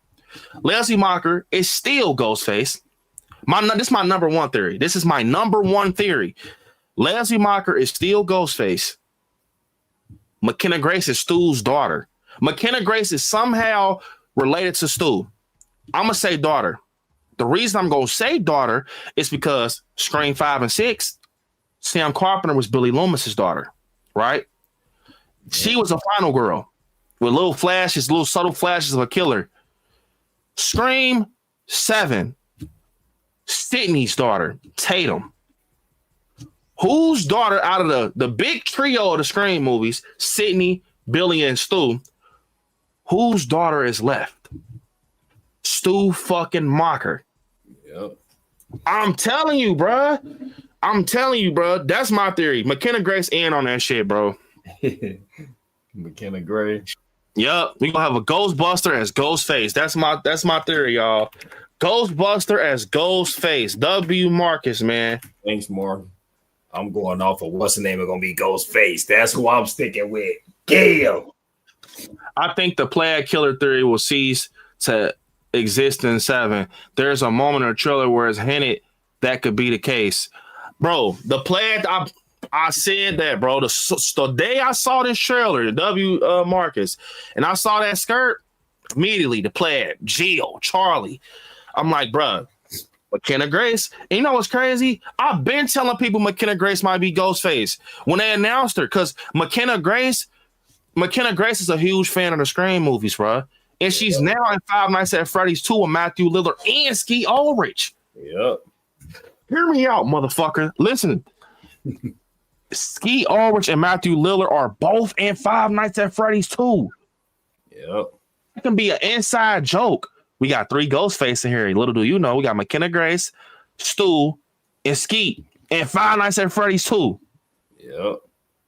Leslie Mocker is still Ghostface. This is my number one theory. This is my number one theory. Leslie Mocker is still Ghostface. McKenna Grace is Stu's daughter. McKenna Grace is somehow related to Stu. I'm going to say daughter. The reason I'm going to say daughter is because Scream 5 and 6, Sam Carpenter was Billy Loomis's daughter, right? She was a final girl with little subtle flashes of a killer. Scream 7, Sydney's daughter, Tatum. Whose daughter out of the big trio of the Scream movies, Sydney, Billy, and Stu, whose daughter is left? Stu fucking Mocker. Yep. I'm telling you, bruh. That's my theory. McKenna Grace in on that shit, bro. McKenna Grace. Yup. We gonna have a Ghostbuster as Ghostface. That's my theory, y'all. Ghostbuster as Ghostface. W. Marcus, man. Thanks, Mark. I'm going off of what's the name is gonna be Ghostface. That's who I'm sticking with. Gail. I think the plaid killer theory will cease to exist in 7. There's a moment in the trailer where it's hinted that could be the case. Bro, the plaid, I said that, bro. The day I saw this trailer, the Marcus, and I saw that skirt, immediately the plaid, Jill, Charlie. I'm like, bro, McKenna Grace. And you know what's crazy? I've been telling people McKenna Grace might be Ghostface when they announced her, because McKenna Grace is a huge fan of the Scream movies, bro. And she's now in Five Nights at Freddy's 2 with Matthew Lillard and Skeet Ulrich. Yep. Hear me out, motherfucker. Listen. Skeet Ulrich and Matthew Lillard are both in Five Nights at Freddy's 2. Yep. It can be an inside joke. We got 3 Ghostface in here. Little do you know, we got McKenna Grace, Stu, and Skeet in Five Nights at Freddy's 2. Yep.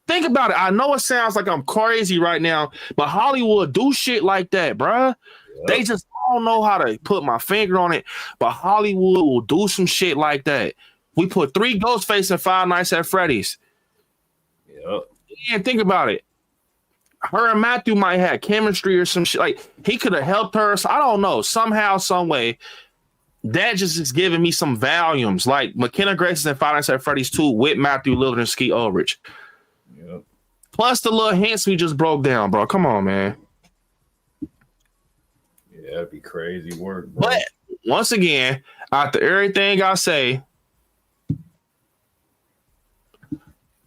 Think about it. I know it sounds like I'm crazy right now, but Hollywood do shit like that, bruh. Yep. They just don't know how to put my finger on it, but Hollywood will do some shit like that. We put 3 Ghostface in Five Nights at Freddy's. Yep. And think about it. Her and Matthew might have chemistry or some shit. Like, he could have helped her. So I don't know. Somehow, some way, that just is giving me some volumes. Like, McKenna Grace is in Five Nights at Freddy's 2 with Matthew Lillard and Skeet Ulrich. Yep. Plus the little hints we just broke down, bro. Come on, man. Yeah, that'd be crazy work, bro. But once again, after everything I say,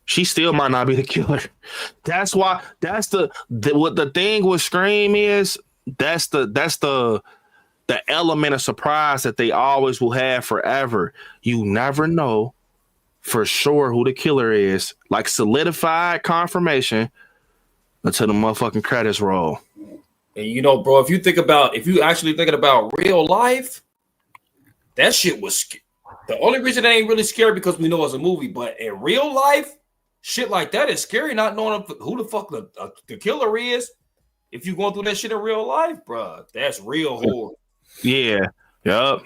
she still might not be the killer. That's why. That's what the thing with Scream is. That's the element of surprise that they always will have forever. You never know for sure who the killer is. Like solidified confirmation until the motherfucking credits roll. And you know, bro, if you actually thinking about real life, that shit was the only reason it ain't really scary because we know it's a movie. But in real life, shit like that is scary. Not knowing who the fuck the killer is. If you going through that shit in real life, bro, that's real horror. Yeah. Yup.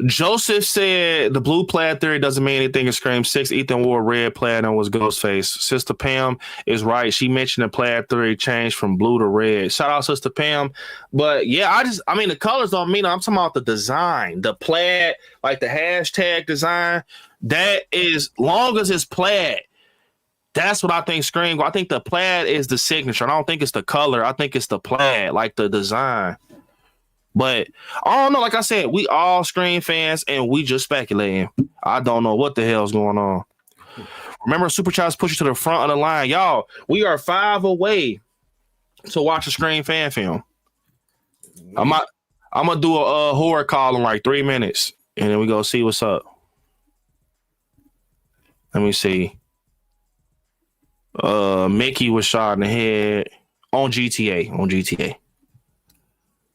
Joseph said the blue plaid theory doesn't mean anything in Scream 6. Ethan wore red plaid and was Ghostface. Sister Pam is right. She mentioned the plaid theory changed from blue to red. Shout out Sister Pam. But yeah, I mean, the colors don't mean, I'm talking about the design, the plaid, like the hashtag design. That is, long as it's plaid, That's what I think Scream. I think the plaid is the signature. I don't think it's the color. I think it's the plaid, like the design. But I don't know. Like I said, we all Scream fans, and we just speculating. I don't know what the hell's going on. Remember, Super Chats push you to the front of the line, y'all. We are 5 away to watch a Scream fan film. I'm gonna do a horror call in like 3 minutes, and then we go see what's up. Let me see. Mickey was shot in the head on GTA.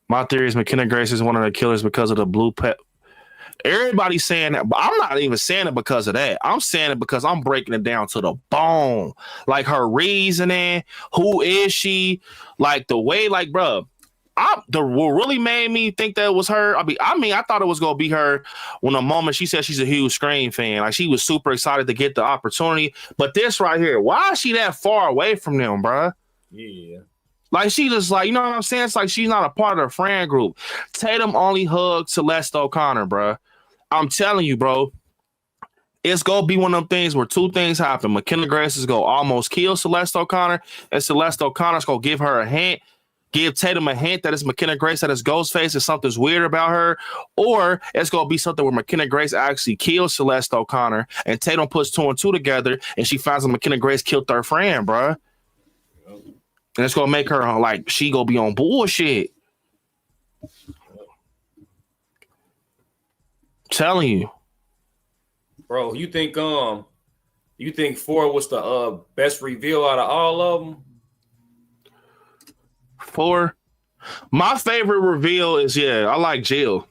My theory is McKenna Grace is one of the killers because of the blue pep. Everybody's saying that, but I'm not even saying it because of that. I'm saying it because I'm breaking it down to the bone. Like her reasoning, who is she? Like the way, like, bro, what really made me think that it was her. I mean, I thought it was gonna be her when the moment she said she's a huge Scream fan. Like she was super excited to get the opportunity. But this right here, why is she that far away from them, bro? Yeah. Like she just like, you know what I'm saying? It's like she's not a part of the friend group. Tatum only hugged Celeste O'Connor, bro. I'm telling you, bro. It's gonna be one of them things where two things happen. McKenna Grace is gonna almost kill Celeste O'Connor, and Celeste O'Connor's gonna give her a hint, give Tatum a hint that it's McKenna Grace, that it's Ghostface, and something's weird about her, or it's gonna be something where McKenna Grace actually kills Celeste O'Connor, and Tatum puts 2 and 2 together, and she finds out McKenna Grace killed her friend, bro. And it's gonna make her like she gonna be on bullshit. Telling you, bro. You think 4 was the best reveal out of all of them? 4. My favorite reveal is I like Jill.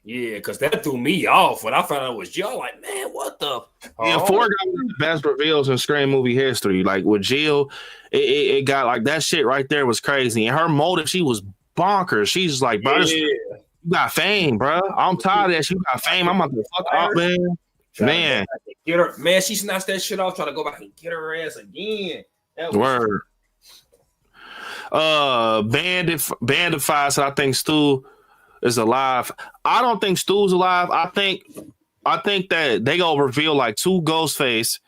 Yeah, because that threw me off when I found out it was Jill. Like, man, what the? 4 got one of the best reveals in Scream movie history. Like with Jill, it got like that shit right there was crazy. And her motive, she was bonkers. She's like, bro, you got fame, bro. I'm tired of that. She got fame. I'm about to fuck up, man. Get her, man. She snatched that shit off, trying to go back and get her ass again. Word. Bandified said I think Stu is alive. I don't think Stu's alive. I think that they gonna reveal like 2 Ghostface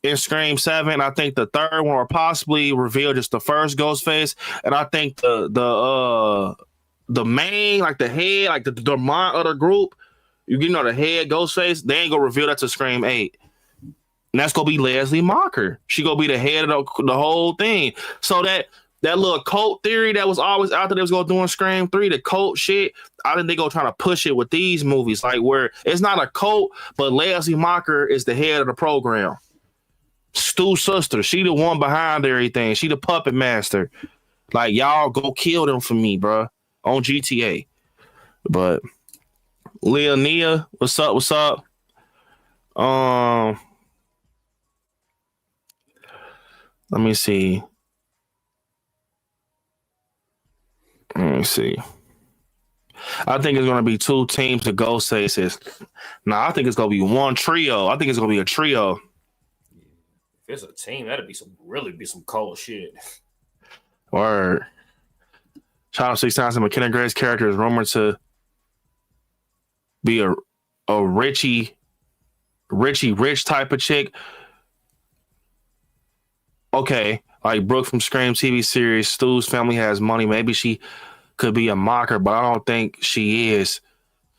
in Scream 7. I think the third one, or possibly reveal just the first Ghostface. And I think the main, like the head, like the mind of the group, you know, the head Ghostface, they ain't gonna reveal that to Scream 8. And that's gonna be Leslie Mocker. She gonna be the head of the whole thing. So that little cult theory that was always out there that was going to do in Scream 3, the cult shit, I think they go trying to push it with these movies, like where it's not a cult, but Leslie Mocker is the head of the program. Stu's sister, she the one behind everything. She the puppet master. Like, y'all go kill them for me, bro, on GTA. But Leonia, what's up? Let me see. I think it's going to be 2 teams of Ghostfaces. I think it's going to be one trio. I think it's going to be a trio. If it's a team, that'd be some cold shit. Word. Shout out 6 times. McKenna Grace's character is rumored to be a Richie Rich type of chick. Okay. Like Brooke from Scream TV series, Stu's family has money. Maybe she could be a mocker, but I don't think she is.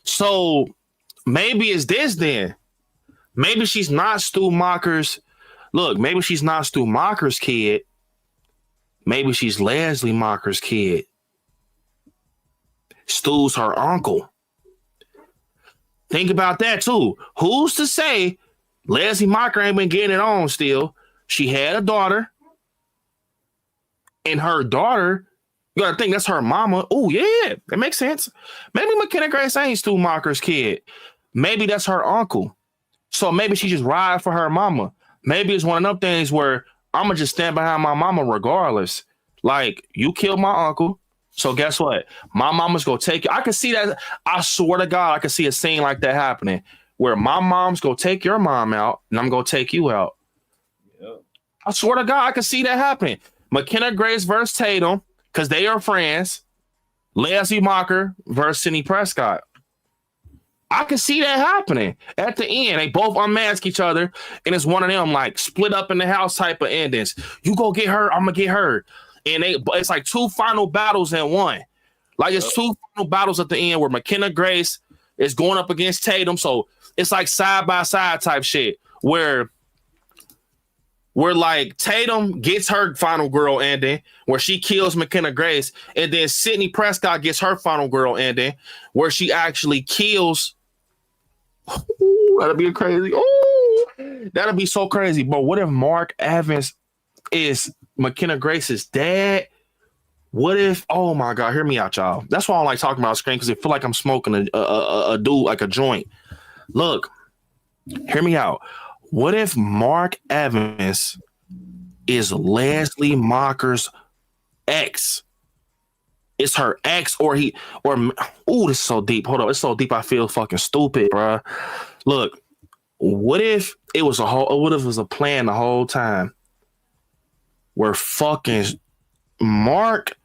So maybe it's this then. Maybe she's not Stu Mocker's. Look, maybe she's not Stu Mocker's kid. Maybe she's Leslie Mocker's kid. Stu's her uncle. Think about that too. Who's to say Leslie Mocker ain't been getting it on still? She had a daughter. And her daughter, you gotta think that's her mama. Oh, yeah, that makes sense. Maybe McKenna Grace ain't Stu Mocker's kid. Maybe that's her uncle. So maybe she just ride for her mama. Maybe it's one of them things where I'm gonna just stand behind my mama regardless. Like, you killed my uncle, so guess what? My mama's gonna take you. I can see that. I swear to God, I can see a scene like that happening where my mom's gonna take your mom out and I'm gonna take you out. Yep. I swear to God, I can see that happening. McKenna Grace versus Tatum, because they are friends. Leslie Mocker versus Sidney Prescott. I can see that happening at the end. They both unmask each other, and it's one of them like split up in the house type of endings. You go get her, I'm gonna get her, and it's like two final battles in one. Like it's two final battles at the end where McKenna Grace is going up against Tatum. So it's like side by side type shit where like Tatum gets her final girl ending where she kills McKenna Grace, and then Sydney Prescott gets her final girl ending where she actually kills. Ooh, that'd be crazy. Ooh, that'd be so crazy. But what if Mark Evans is McKenna Grace's dad? What if? Oh my God, hear me out, y'all. That's why I don't like talking about Scream, because I feel like I'm smoking a dude like a joint. Look, hear me out. What if Mark Evans is Leslie Mocker's ex? It's her ex, ooh, this is so deep. Hold on, it's so deep. I feel fucking stupid, bro. Look, what if it was a plan the whole time where fucking Mark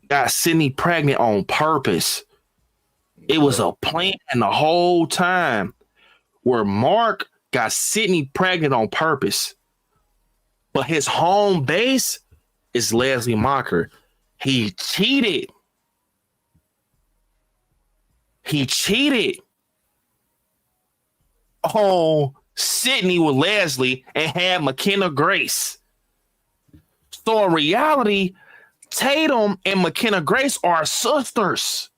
got Sydney pregnant on purpose? It was a plan the whole time where Mark got Sydney pregnant on purpose, but his home base is Leslie Mocker. He cheated. On Sydney with Leslie and had McKenna Grace. So in reality, Tatum and McKenna Grace are sisters.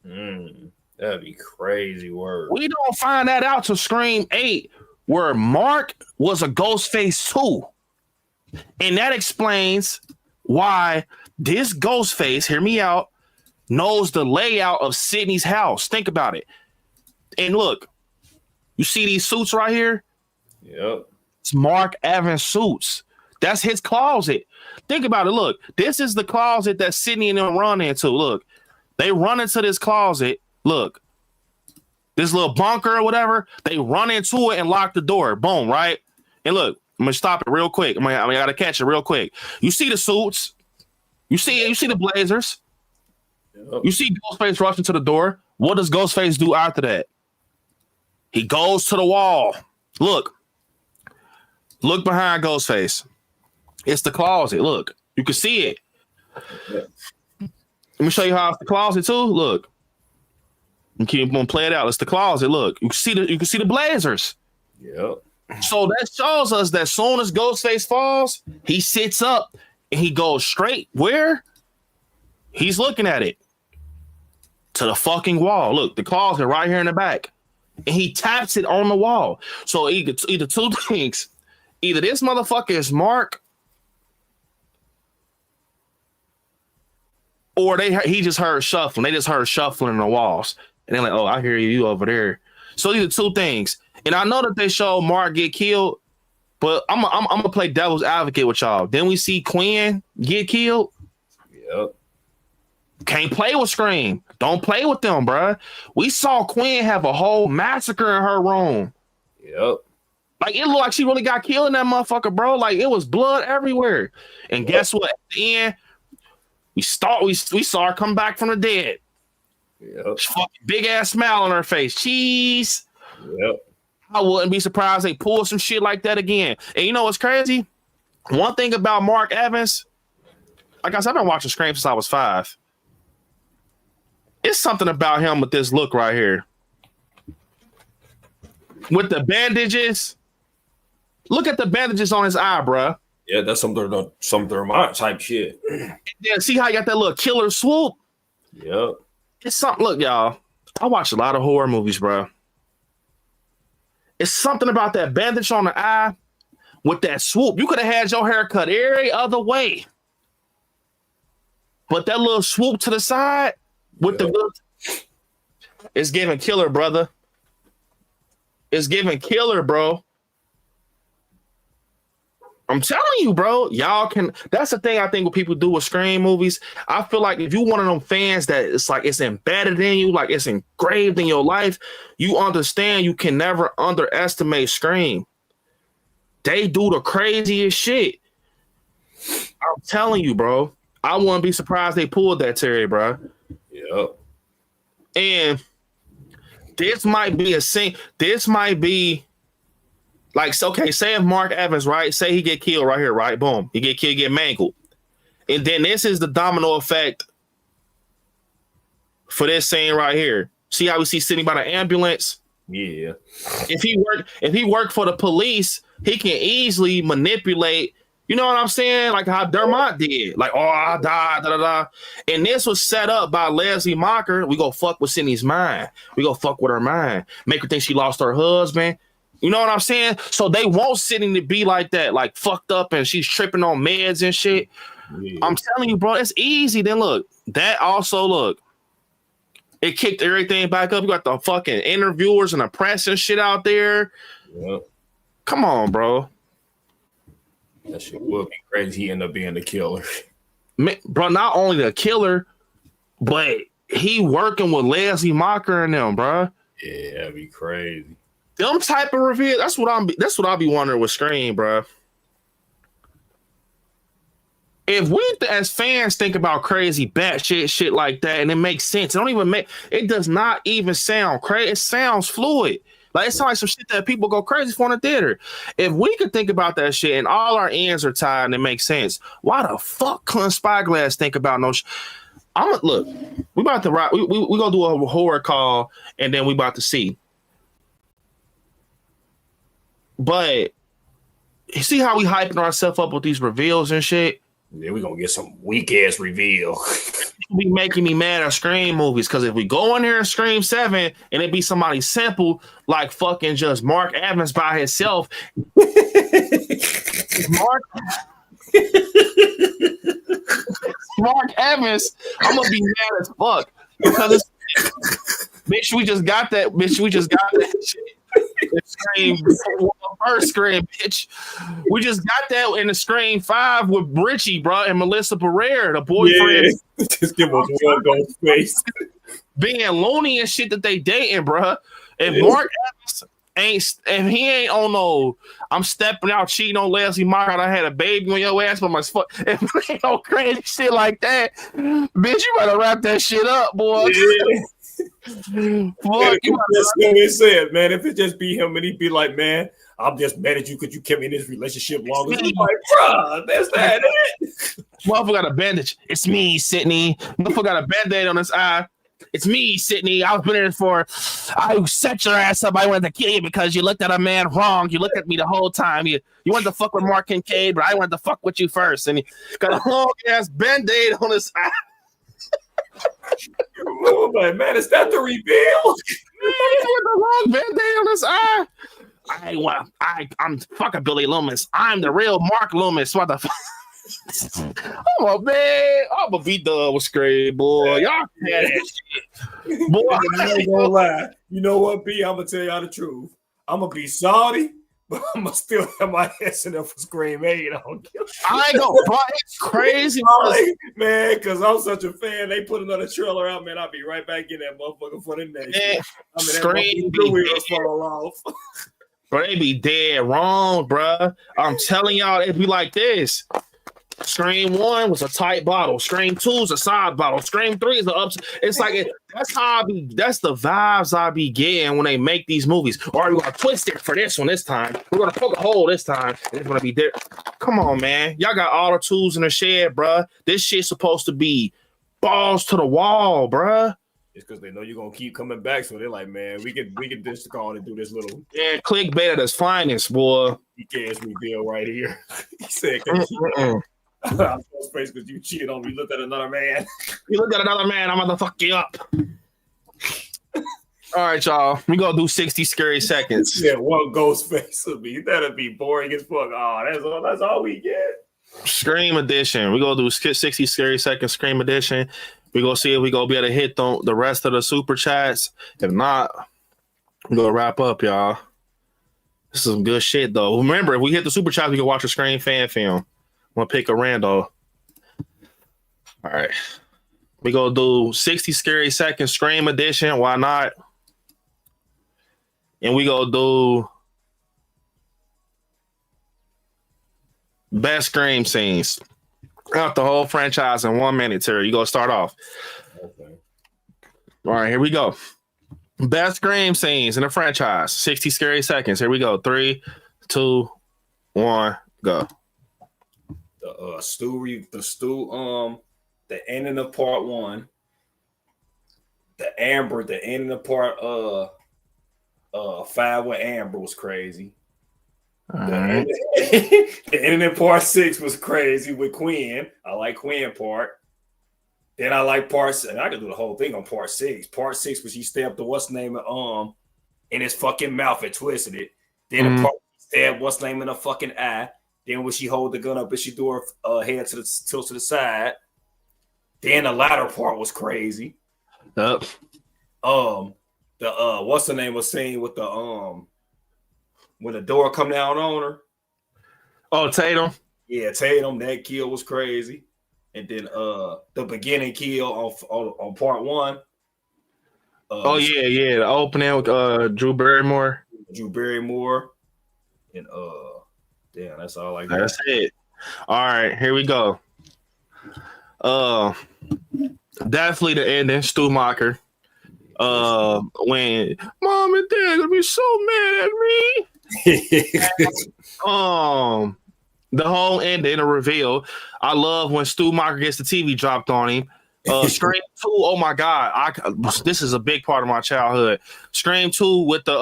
That'd be crazy word. We don't find that out till Scream 8, where Mark was a Ghostface too. And that explains why this Ghostface, hear me out, knows the layout of Sydney's house. Think about it. And look, you see these suits right here? Yep. It's Mark Evans suits. That's his closet. Think about it. Look, this is the closet that Sydney and them run into. Look, they run into this closet. Look, this little bunker or whatever. They run into it and lock the door. Boom, right? And look, I'm gonna stop it real quick. I gotta catch it real quick. You see the suits? You see the blazers? Yep. You see Ghostface rushing to the door. What does Ghostface do after that? He goes to the wall. Look behind Ghostface. It's the closet. Look, you can see it. Yep. Let me show you how it's the closet too. Look, I'm gonna play it out. It's the closet. Look, you can see the blazers. Yep. So that shows us that as soon as Ghostface falls, he sits up and he goes straight where? He's looking at it. To the fucking wall. Look, the closet right here in the back. And he taps it on the wall. So either two things. Either this motherfucker is Mark, or he just heard shuffling. They just heard shuffling in the walls. And they're like, oh, I hear you over there. So these are two things. And I know that they show Mark get killed, but I'm gonna play devil's advocate with y'all. Then we see Quinn get killed. Yep. Can't play with Scream. Don't play with them, bruh. We saw Quinn have a whole massacre in her room. Yep. Like, it looked like she really got killed in that motherfucker, bro. Like, it was blood everywhere. And guess what? At the end, we saw her come back from the dead. Yep. Fucking big ass smile on her face. Cheese. Yep. I wouldn't be surprised they pull some shit like that again. And you know what's crazy? One thing about Mark Evans, like I said, I've been watching Scream since I was 5. It's something about him with this look right here. With the bandages. Look at the bandages on his eye, bruh. Yeah, that's some Thermont type shit. Yeah, see how he got that little killer swoop? Yep. It's something. Look, y'all. I watch a lot of horror movies, bro. It's something about that bandage on the eye with that swoop. You could have had your hair cut every other way. But that little swoop to the side with the good, it's giving killer, brother. It's giving killer, bro. I'm telling you, bro. Y'all can. That's the thing I think what people do with Scream movies. I feel like if you one of them fans that it's like it's embedded in you, like it's engraved in your life, you understand you can never underestimate Scream. They do the craziest shit. I'm telling you, bro. I wouldn't be surprised they pulled that Terry, bro. Yep. And This might be a scene. This might be like, okay, say if Mark Evans, right? Say he get killed right here, right? Boom. He get killed, get mangled. And then this is the domino effect for this scene right here. See how we see sitting by the ambulance? Yeah. If he worked for the police, he can easily manipulate. You know what I'm saying? Like how Dermot did. Like, oh, I died, da da da. And this was set up by Leslie Mocker. We go fuck with Sydney's mind. We go fuck with her mind. Make her think she lost her husband. You know what I'm saying? So they want Sydney to be like that, like fucked up and she's tripping on meds and shit. Yeah. I'm telling you, bro, it's easy. Then look, that also look. It kicked everything back up. You got the fucking interviewers and the press and shit out there. Yeah. Come on, bro. That shit would be crazy. He ended up being the killer. Bro, not only the killer, but he working with Leslie Mocker and them, bro. Yeah, that'd be crazy. Them type of reveal. That's what I'll be wondering with Scream, bro. If we as fans think about crazy batshit shit like that, and it makes sense, it does not even sound crazy. It sounds fluid. Like it sounds like some shit that people go crazy for in the theater. If we could think about that shit and all our ends are tied and it makes sense, why the fuck couldn't Spyglass think about no look, we about to rock. We gonna do a horror call and then we about to see. But you see how we hyping ourselves up with these reveals and shit? Then we gonna get some weak ass reveal. Be making me mad at Scream movies because if we go in here and Scream 7 and it be somebody simple like fucking just Mark Evans by himself, Mark Evans, I'm gonna be mad as fuck because bitch, we just got that shit. Scream first Scream, bitch. We just got that in the Scream 5 with Richie, bro, and Melissa Barrera, the boyfriend. Yeah. Just give us one ghost face. Being loony and shit that they dating, bro. If Mark Evans he ain't on no, I'm stepping out cheating on Leslie Mocker, I had a baby on your ass, but my fuck. If it ain't no crazy shit like that, bitch, you better wrap that shit up, boy. Yeah. Fuck, that's what they said, man. If it just be him and he'd be like, man, I'm just mad at you because you kept me in this relationship longer. He's like, bruh, that's not it. Motherfucker got a bandage. It's me, Sydney. Motherfucker got a band-aid on his eye. It's me, Sydney. I've been here I set your ass up. I wanted to kill you because you looked at a man wrong. You looked at me the whole time. You wanted to fuck with Mark Kincaid, but I wanted to fuck with you first. And he got a long ass band-aid on his eye. Oh, man, is that the reveal? The long band-aid on his eye. I'm fucking Billy Loomis. I'm the real Mark Loomis. What the fuck? Oh man, I'm gonna be done with Scream, boy. Y'all had that shit. Boy, I ain't gonna lie. You know what, B? I'm gonna tell y'all the truth. I'm gonna be salty, but I'm gonna still have my ass in there for Scream 8. I ain't gonna buy it's crazy, man, because I'm such a fan. They put another trailer out, man. I'll be right back in that motherfucker for the next. Man, Scream wheels fall off. Bro, they be dead wrong, bro. I'm telling y'all, it'd be like this. Scream 1 was a tight bottle. Scream 2 is a side bottle. Scream 3 is an ups. It's like that's how I be. That's the vibes I be getting when they make these movies. All right, we're gonna twist it for this one this time. We're gonna poke a hole this time. It's gonna be there. Come on, man. Y'all got all the tools in the shed, bruh. This shit's supposed to be balls to the wall, bruh. It's because they know you're gonna keep coming back, so they're like, man, we can just call and do this little clickbait at its finest, boy. He can't reveal right here. He said, I'm so face because you cheated on me. You looked at another man. You looked at another man. I'm gonna fuck you up. All right, y'all. We gonna do 60 scary seconds. Yeah, one ghost face will be. That'll be boring as fuck. Oh, that's all we get. Scream edition. We gonna do 60 scary seconds. Scream edition. We gonna see if we gonna be able to hit the rest of the super chats. If not, we gonna wrap up, y'all. This is some good shit, though. Remember, if we hit the super chats, we can watch a Scream fan film. I'm gonna pick a rando. All right. We gonna do 60 scary seconds Scream edition. Why not? And we gonna do best Scream scenes out the whole franchise in 1 minute. Terry, you gonna start off. Okay. All right, here we go. Best Scream scenes in the franchise. 60 scary seconds. Here we go. 3, 2, 1, go. The ending of part 1. The ending of part 5 with Amber was crazy. The ending of part 6 was crazy with Quinn. I like Quinn part. Then I like part 6. I could do the whole thing on part 6. Part 6 was she stabbed the what's name in his fucking mouth and twisted it. Then the part stabbed what's name in her fucking eye. Then when she hold the gun up and she do her head to the tilt to the side. Then the latter part was crazy. Yep. What's the name was saying with the when the door come down on her. Oh, Tatum. Yeah, Tatum. That kill was crazy. And then the beginning kill on part 1. The opening with Drew Barrymore. And damn, that's all I got. That's it. All right, here we go. Definitely the ending, Stu Macher. When Mom and Dad gonna be so mad at me. The whole ending, the reveal. I love when Stu Macher gets the TV dropped on him. Scream 2, oh my God. This is a big part of my childhood. Scream 2 with the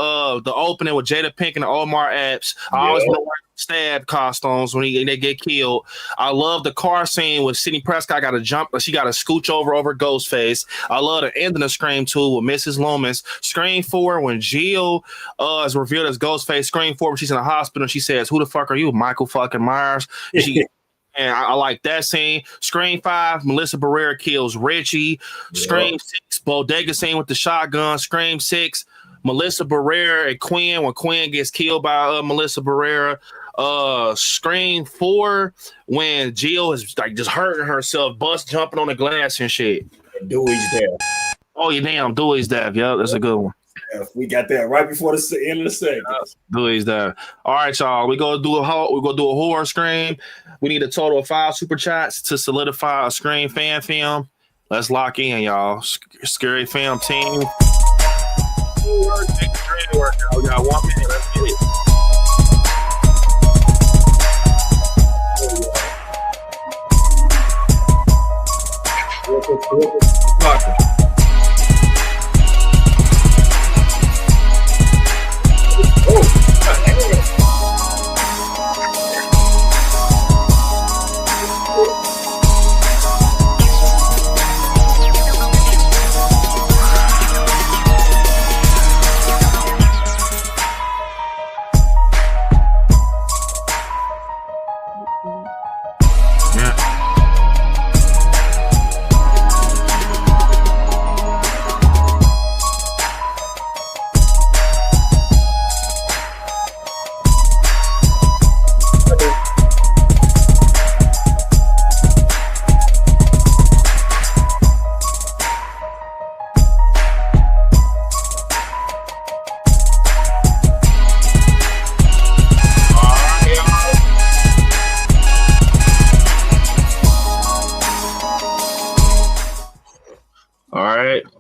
opening with Jada Pinkett and Omar Epps. I always want to wear stab costumes when they get killed. I love the car scene with Sidney Prescott got to jump, she got to scooch over Ghostface. I love the ending of Scream 2 with Mrs. Loomis. Scream 4 when Jill is revealed as Ghostface. Scream 4 when she's in the hospital and she says, "Who the fuck are you, Michael fucking Myers?" And I like that scene. Scream 5, Melissa Barrera kills Richie. Scream 6, bodega scene with the shotgun. Scream 6, Melissa Barrera and Quinn when Quinn gets killed by Melissa Barrera. Scream 4 when Jill is like just hurting herself, bust jumping on the glass and shit. Dewey's death. Oh, yeah, damn, Dewey's death. Yeah, that's a good one. We got that right before the end of the segment. Dewey's death. All right, y'all. We're gonna do a horror Scream. We need a total of 5 super chats to solidify a Scream fan film. Let's lock in, y'all. Scary film team. Work. We got 1 minute. Let's get it.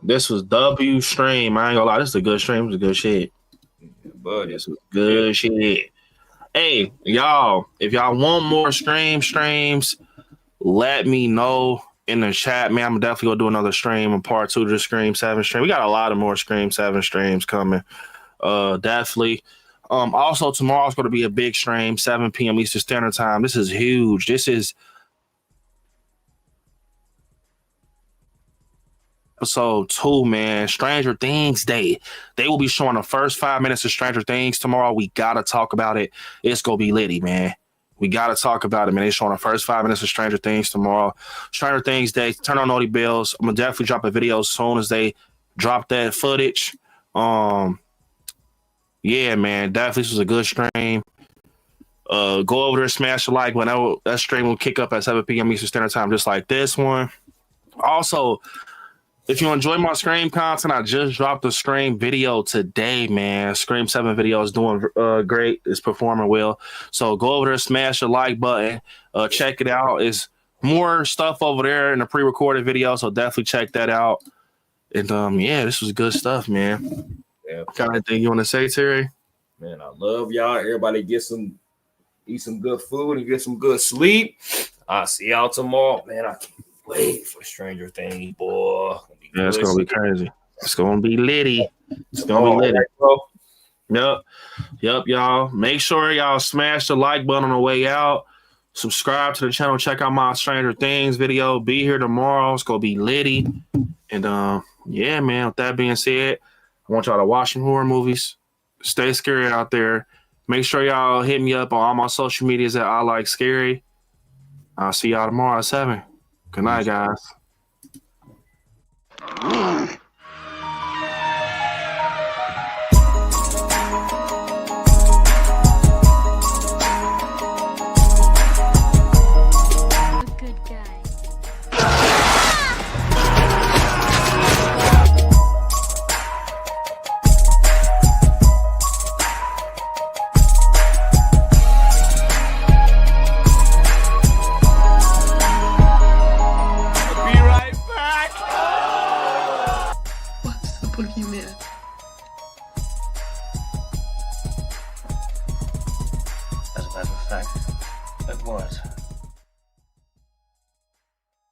This was W stream. I ain't gonna lie, this is a good stream. It was a good shit. But this was good shit. Hey, y'all, if y'all want more streams, let me know in the chat, man. I'm definitely gonna do another stream on part 2 of the Scream 7 stream. We got a lot of more Scream 7 streams coming. Definitely. Also tomorrow's gonna be a big stream, 7 p.m. Eastern Standard Time. This is huge. This is episode 2, man. Stranger Things Day. They will be showing the first 5 minutes of Stranger Things tomorrow. We gotta talk about it. It's gonna be litty, man. We gotta talk about it, man. They're showing the first 5 minutes of Stranger Things tomorrow. Stranger Things Day. Turn on noti bells. I'm gonna definitely drop a video as soon as they drop that footage. Yeah, man. Definitely this was a good stream. Go over there, smash the like button. That stream will kick up at 7 p.m. Eastern Standard Time, just like this one. Also, if you enjoy my Scream content, I just dropped a Scream video today, man. Scream 7 video is doing great. It's performing well. So go over there, smash the like button. Check it out. It's more stuff over there in the pre-recorded video, so definitely check that out. And yeah, this was good stuff, man. Yeah, Got anything you want to say, Terry? man, I love y'all. Everybody eat some good food and get some good sleep. I'll see y'all tomorrow. Man, I can't wait for Stranger Things, boy. Yeah, it's gonna be crazy. It's gonna be litty. It's gonna be Tomorrow, litty. right, bro? Yep, y'all. Make sure y'all smash the like button on the way out. Subscribe to the channel. Check out my Stranger Things video. Be here tomorrow. It's gonna be litty. And yeah, man. With that being said, I want y'all to watch some horror movies. Stay scary out there. Make sure y'all hit me up on all my social medias at ILIKESCARY. I'll see y'all tomorrow at 7. Good night, guys. A good guy. Be right back. What's the boogeyman? As a matter of fact, it was.